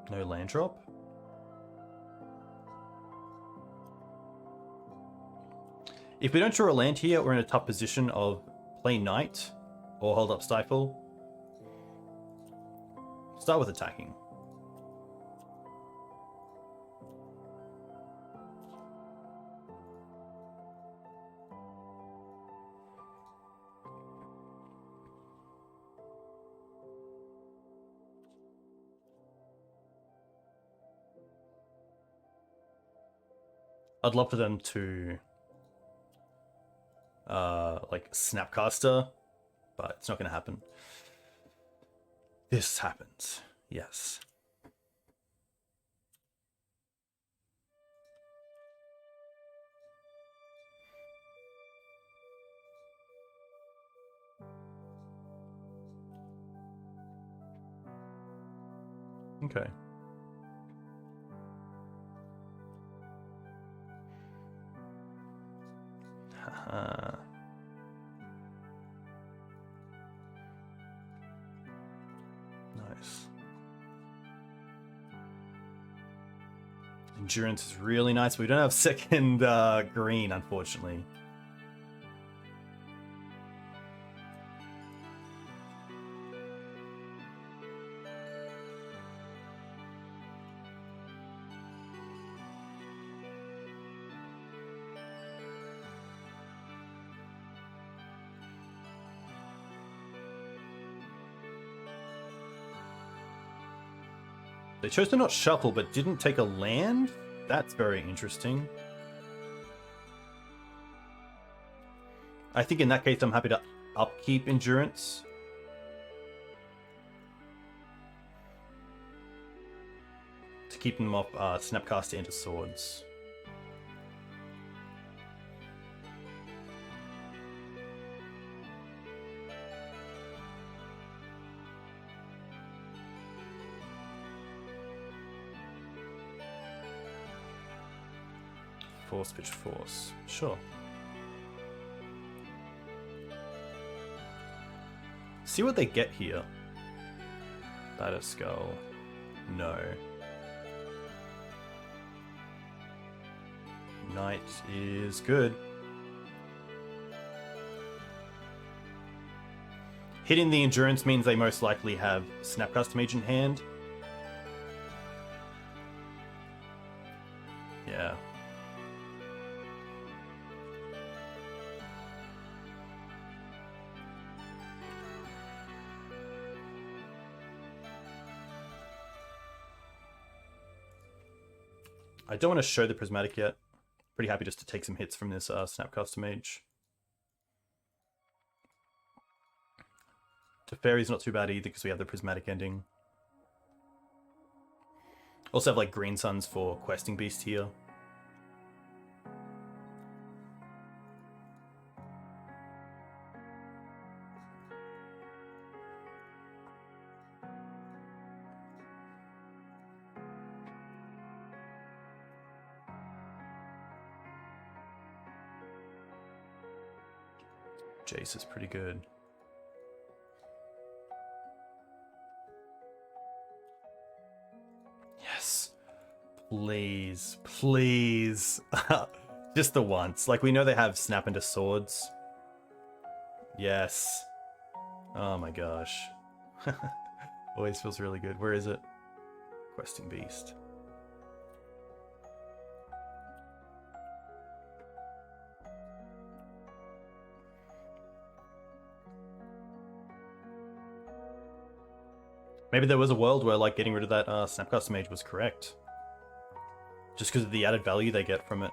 No land drop. If we don't draw a land here, we're in a tough position of play Knight or hold up Stifle. Start with attacking. I'd love for them to like Snapcaster, but it's not going to happen. This happens. Yes. Okay. Nice. Endurance is really nice, but we don't have second green, unfortunately. They chose to not shuffle, but didn't take a land? That's very interesting. I think in that case, I'm happy to upkeep Endurance. To keep them off Snapcaster into Swords. Force, pitch, force. Sure. See what they get here. Batter Skull. No. Knight is good. Hitting the Endurance means they most likely have Snapcaster Mage in hand. Yeah. I don't want to show the Prismatic yet. Pretty happy just to take some hits from this Snapcaster Mage. Teferi's not too bad either because we have the Prismatic ending. Also have like Green Suns for Questing Beast here. Jace is pretty good. Yes. Please. Please. Just the once. Like, we know they have Snap into Swords. Yes. Oh my gosh. Always feels really good. Where is it? Questing Beast. Maybe there was a world where, like, getting rid of that Snapcaster Mage was correct. just because of the added value they get from it.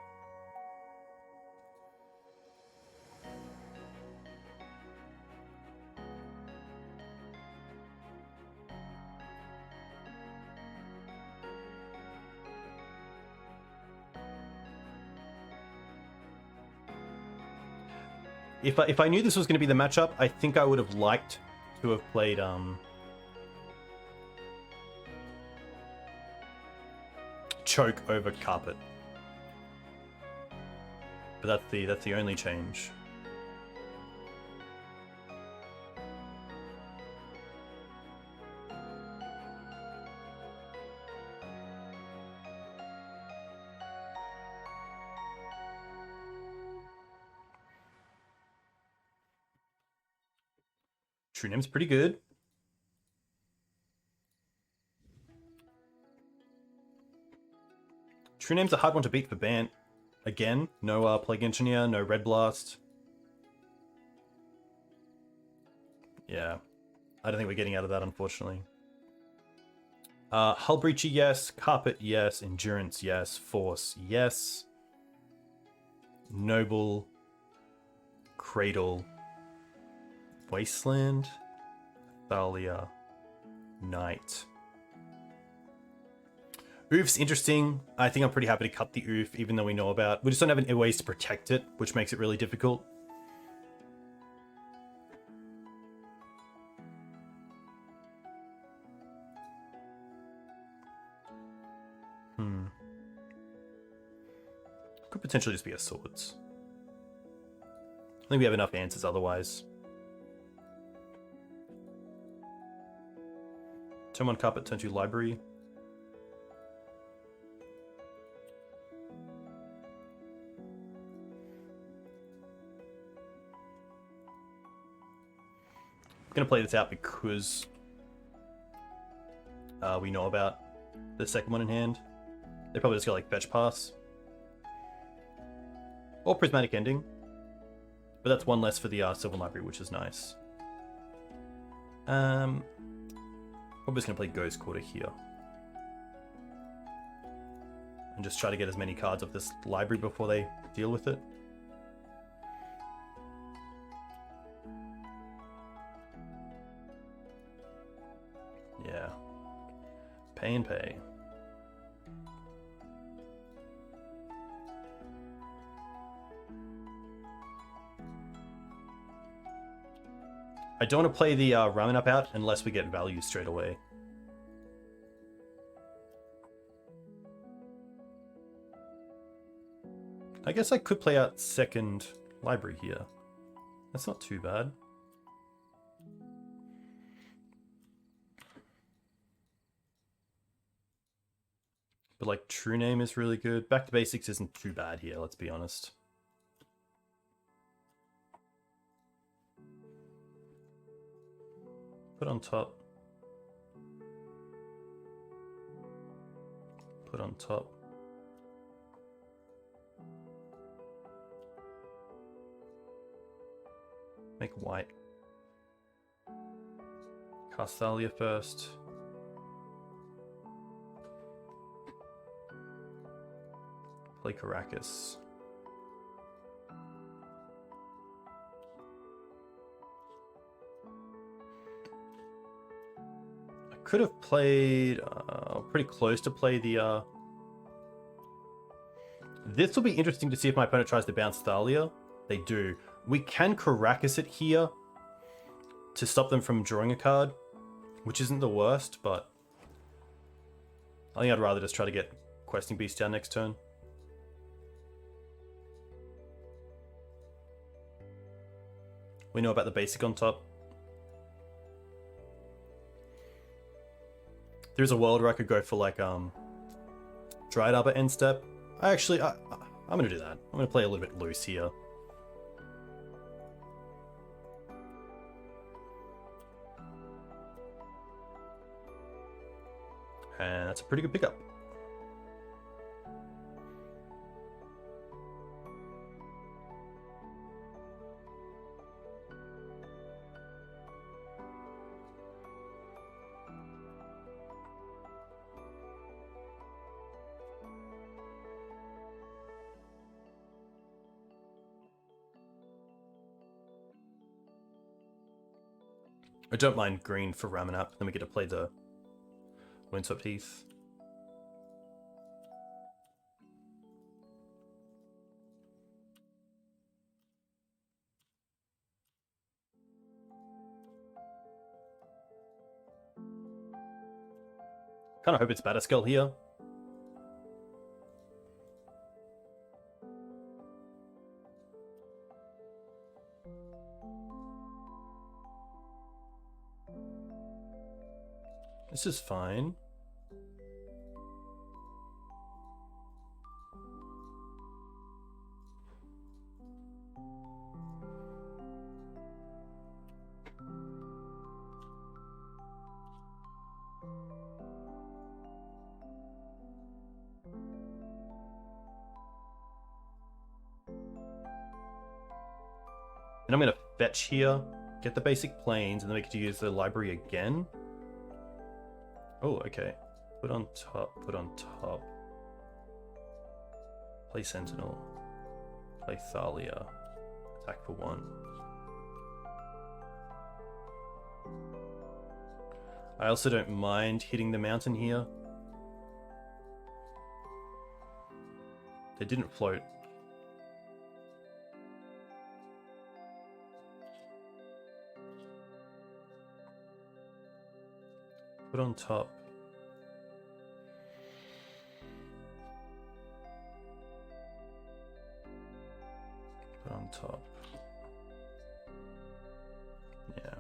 If I knew this was going to be the matchup, I think I would have liked to have played Choke over Carpet. But that's the only change. True Name's pretty good. True Name's a hard one to beat for BANT. Again, no Plague Engineer, no Red Blast. Yeah, I don't think we're getting out of that, unfortunately. Hull Breacher, yes. Carpet, yes. Endurance, yes. Force, yes. Noble. Cradle. Wasteland. Thalia. Knight. Oof's interesting. I think I'm pretty happy to cut the Oof, even though we know about... We just don't have any ways to protect it, which makes it really difficult. Could potentially just be a Swords. I think we have enough answers otherwise. Turn 1 Carpet, turn 2 Library. I'm gonna play this out because we know about the second one in hand. They probably just got like Fetch Pass. Or Prismatic Ending. But that's one less for the Sylvan Library, which is nice. Probably just going to play Ghost Quarter here. And just try to get as many cards off this library before they deal with it. Yeah. Pay and pay. I don't want to play the Ramen Up out unless we get value straight away. I guess I could play out second Library here. That's not too bad. But like True Name is really good. Back to Basics isn't too bad here, let's be honest. Put on top. Put on top. Make white. Cast Thalia first. Play Caracas. Could have played pretty close to play the this will be interesting to see if my opponent tries to bounce Thalia. They do. We can Caracas it here to stop them from drawing a card, which isn't the worst, but I think I'd rather just try to get Questing Beast down next turn. We know about the basic on top. There's a world where I could go for like Dried Arbor end step. I'm gonna do that. I'm gonna play a little bit loose here. And that's a pretty good pickup. I don't mind green for Ramanap. Then we get to play the Windswept Heath. Kind of hope it's Batterskull here. This is fine. And I'm going to fetch here, get the basic planes, and then we get to use the library again. Oh, okay. Put on top, put on top. Play Sentinel. Play Thalia. Attack for 1. I also don't mind hitting the mountain here. They didn't float. Put on top. Put on top. Yeah.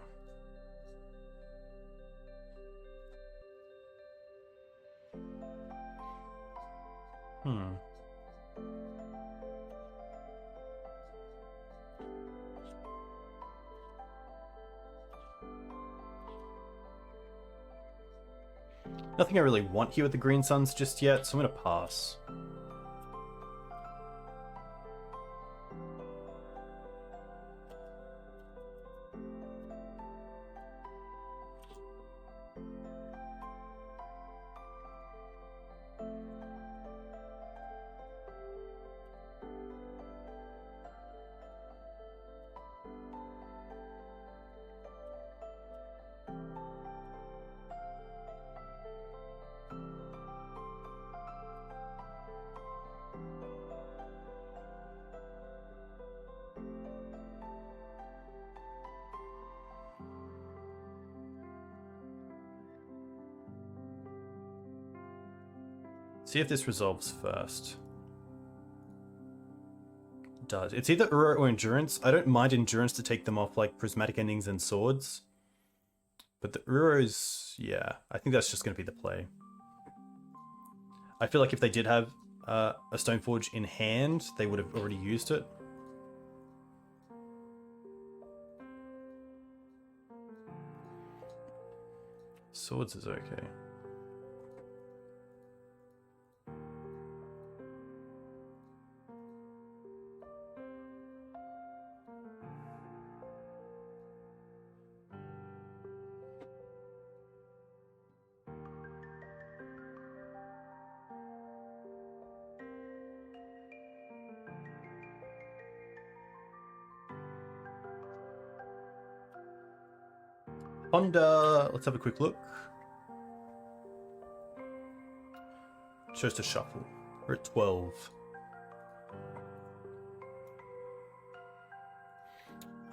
Nothing I really want here with the Green Suns just yet, so I'm going to pass. See if this resolves first. It does. It's either Uro or Endurance. I don't mind Endurance to take them off like Prismatic Endings and Swords. But the Uros, yeah, I think that's just going to be the play. I feel like if they did have a Stoneforge in hand, they would have already used it. Swords is okay. Honda, let's have a quick look. Chose to shuffle. We're at 12.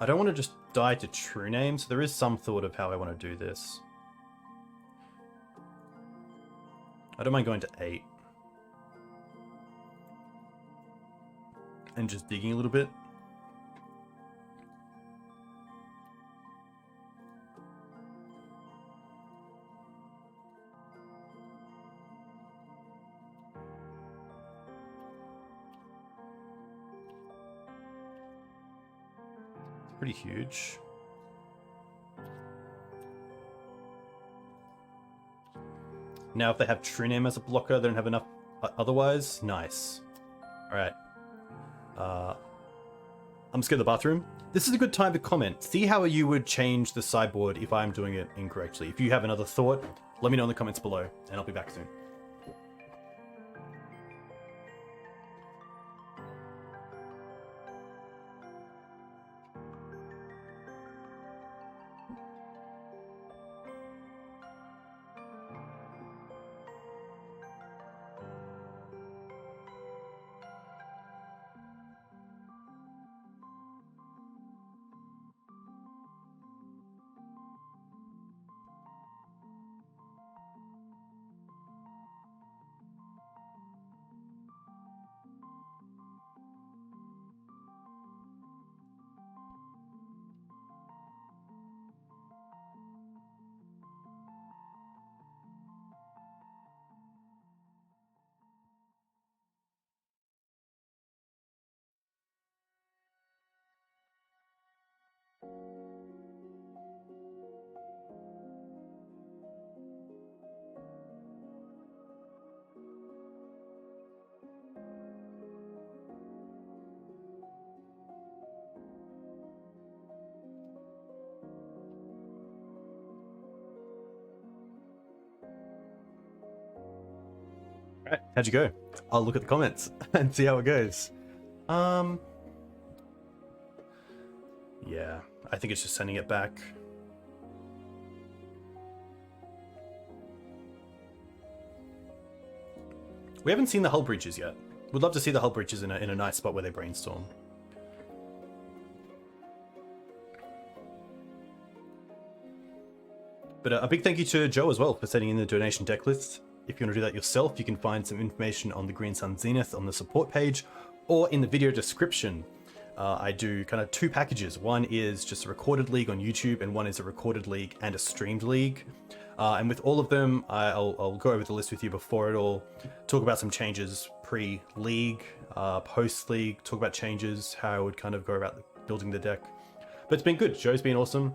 I don't want to just die to true name, so there is some thought of how I want to do this. I don't mind going to 8. And just digging a little bit. Pretty huge. Now if they have True Name as a blocker, they don't have enough otherwise. Nice. Alright. I'm just going to the bathroom. This is a good time to comment. See how you would change the sideboard if I'm doing it incorrectly. If you have another thought, let me know in the comments below, and I'll be back soon. Alright, how'd you go? I'll look at the comments and see how it goes. Yeah, I think it's just sending it back. We haven't seen the hull breaches yet. Would love to see the hull breaches in a nice spot where they brainstorm. But a big thank you to Joe as well for sending in the donation deck list. If you want to do that yourself, you can find some information on the Green Sun Zenith on the support page or in the video description. I do kind of two packages. One is just a recorded league on YouTube, and one is a recorded league and a streamed league. And with all of them, I'll go over the list with you before it all, talk about some changes pre-league, post-league, talk about changes, how I would kind of go about building the deck. But it's been good. Joe's been awesome.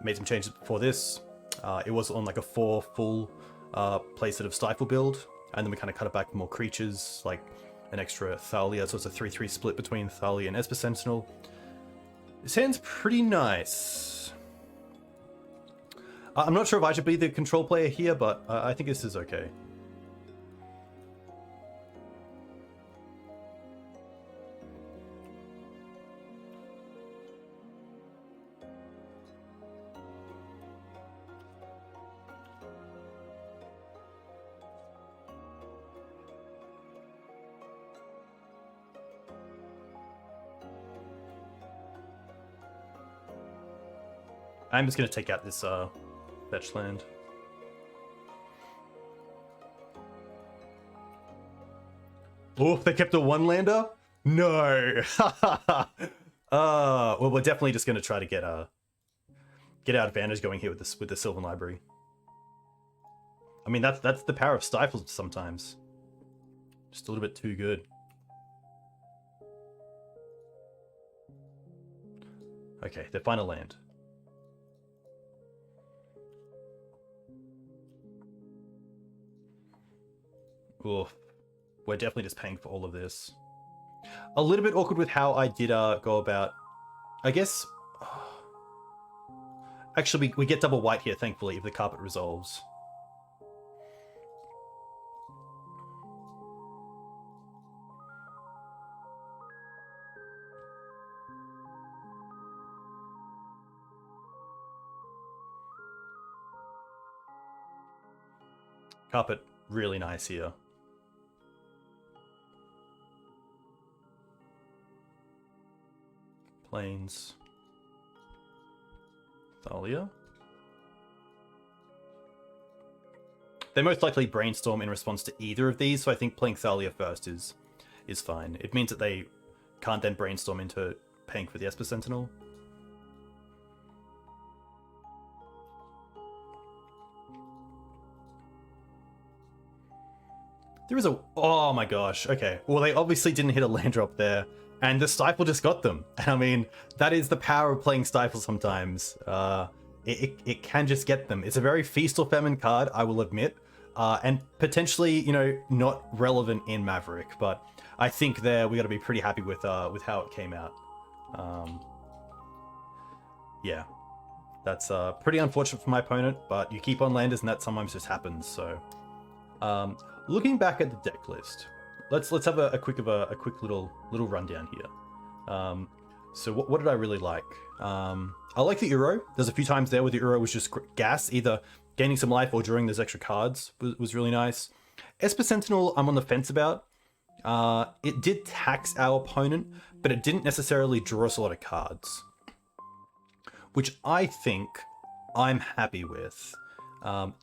Made some changes before this. It was on like a 4 full play set of Stifle build, and then we kind of cut it back for more creatures, like an extra Thalia, so it's a 3-3 split between Thalia and Esper Sentinel. This hand's pretty nice. I'm not sure if I should be the control player here, but I think this is okay. I'm just going to take out this fetch land. Oh, they kept a one-lander? No! Well, we're definitely just going to try to get our advantage going here with the Sylvan Library. I mean, that's the power of Stifles sometimes. Just a little bit too good. Okay, their final land. Oof. We're definitely just paying for all of this. A little bit awkward with how I did go about... I guess... Actually, we get double white here, thankfully, if the carpet resolves. Carpet, really nice here. Plains. Thalia. They most likely brainstorm in response to either of these, so I think playing Thalia first is fine. It means that they can't then brainstorm into paying for the Esper Sentinel. There is a... Oh my gosh, okay. Well, they obviously didn't hit a land drop there, and the Stifle just got them. And I mean, that is the power of playing Stifle sometimes. It can just get them. It's a very Feast or Famine card, I will admit. And potentially, you know, not relevant in Maverick, but I think there we got to be pretty happy with how it came out. Yeah, that's pretty unfortunate for my opponent, but you keep on landers and that sometimes just happens, so... Looking back at the deck list, let's have a quick little rundown here. So what did I really like? I like the Uro. There's a few times there where the Uro was just gas, either gaining some life or drawing those extra cards was really nice. Esper Sentinel, I'm on the fence about. It did tax our opponent, but it didn't necessarily draw us a lot of cards, which I think I'm happy with.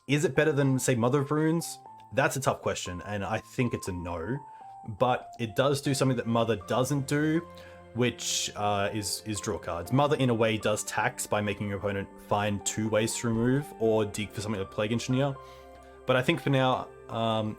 Is it better than, say, Mother of Runes? That's a tough question, and I think it's a no. But it does do something that Mother doesn't do, which is draw cards. Mother, in a way, does tax by making your opponent find 2 ways to remove or dig for something like Plague Engineer. But I think for now,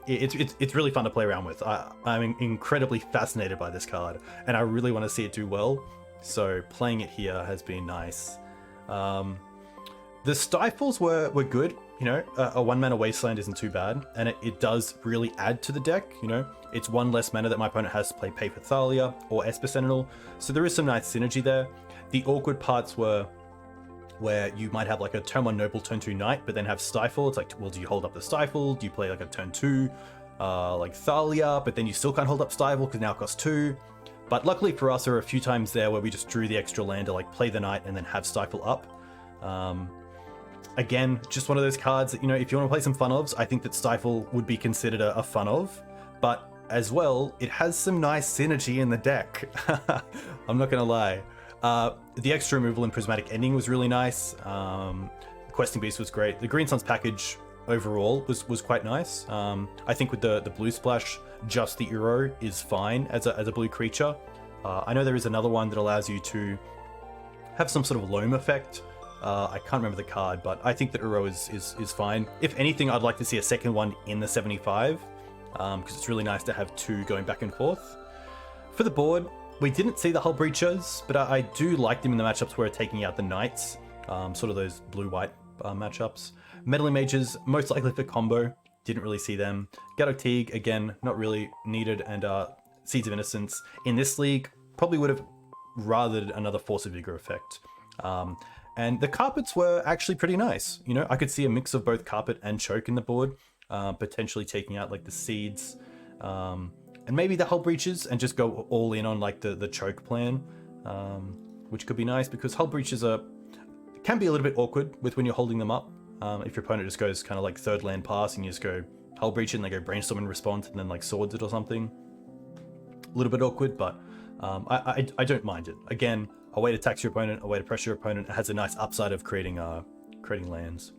it's really fun to play around with. I'm incredibly fascinated by this card, and I really want to see it do well. So playing it here has been nice. The Stifles were good. You know, a 1-mana Wasteland isn't too bad, and it does really add to the deck. You know, it's 1 less mana that my opponent has to pay for Thalia or Esper Sentinel, so there is some nice synergy there. The awkward parts were where you might have like a turn 1 Noble, turn 2 Knight, but then have Stifle. It's like, well, do you hold up the Stifle? Do you play like a turn 2 like Thalia, but then you still can't hold up Stifle because now it costs 2. But luckily for us, there were a few times there where we just drew the extra land to like play the Knight and then have Stifle up. Again, just one of those cards that, you know, if you want to play some fun ofs, I think that Stifle would be considered a fun of. But as well, it has some nice synergy in the deck. I'm not going to lie. The extra removal and Prismatic Ending was really nice. Questing Beast was great. The Green Suns package overall was quite nice. I think with the blue splash, just the Uro is fine as a blue creature. I know there is another one that allows you to have some sort of loam effect. I can't remember the card, but I think that Uro is fine. If anything, I'd like to see a second one in the 75, because it's really nice to have 2 going back and forth. For the board, we didn't see the Hull Breachers, but I do like them in the matchups where we're taking out the Knights, sort of those blue-white matchups. Meddling Mages, most likely for combo, didn't really see them. Gaddock Teeg, again, not really needed, and Seeds of Innocence in this league probably would have rathered another Force of Vigor effect. And the carpets were actually pretty nice. You know, I could see a mix of both carpet and choke in the board, potentially taking out like the seeds, and maybe the Hull Breaches and just go all in on like the choke plan, which could be nice because Hull Breaches can be a little bit awkward with when you're holding them up. If your opponent just goes kind of like third land pass and you just go Hull Breach and they go Brainstorm in response and then like swords it or something. A little bit awkward, but I don't mind it. Again, a way to tax your opponent, a way to pressure your opponent. It has a nice upside of creating lands.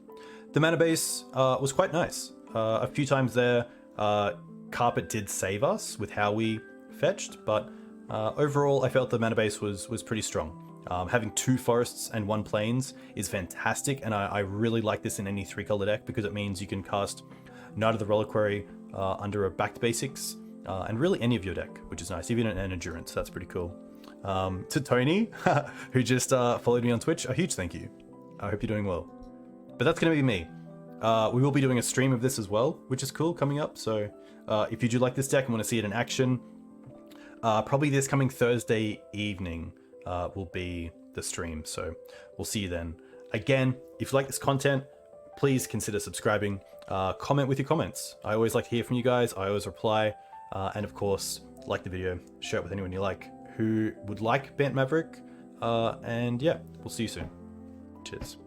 The mana base was quite nice. A few times there, carpet did save us with how we fetched, but overall I felt the mana base was pretty strong. Having 2 forests and 1 plains is fantastic, and I really like this in any 3-color deck because it means you can cast Knight of the Reliquary under a backed basics, and really any of your deck, which is nice, even an endurance. That's pretty cool. To Tony, who just followed me on Twitch, a huge thank you. I hope you're doing well. But that's going to be me. We will be doing a stream of this as well, which is cool, coming up. So if you do like this deck and want to see it in action, probably this coming Thursday evening will be the stream. So we'll see you then. Again, if you like this content, please consider subscribing. Comment with your comments. I always like to hear from you guys. I always reply. And of course, like the video, share it with anyone you like who would like BANT Maverick. And yeah, we'll see you soon. Cheers.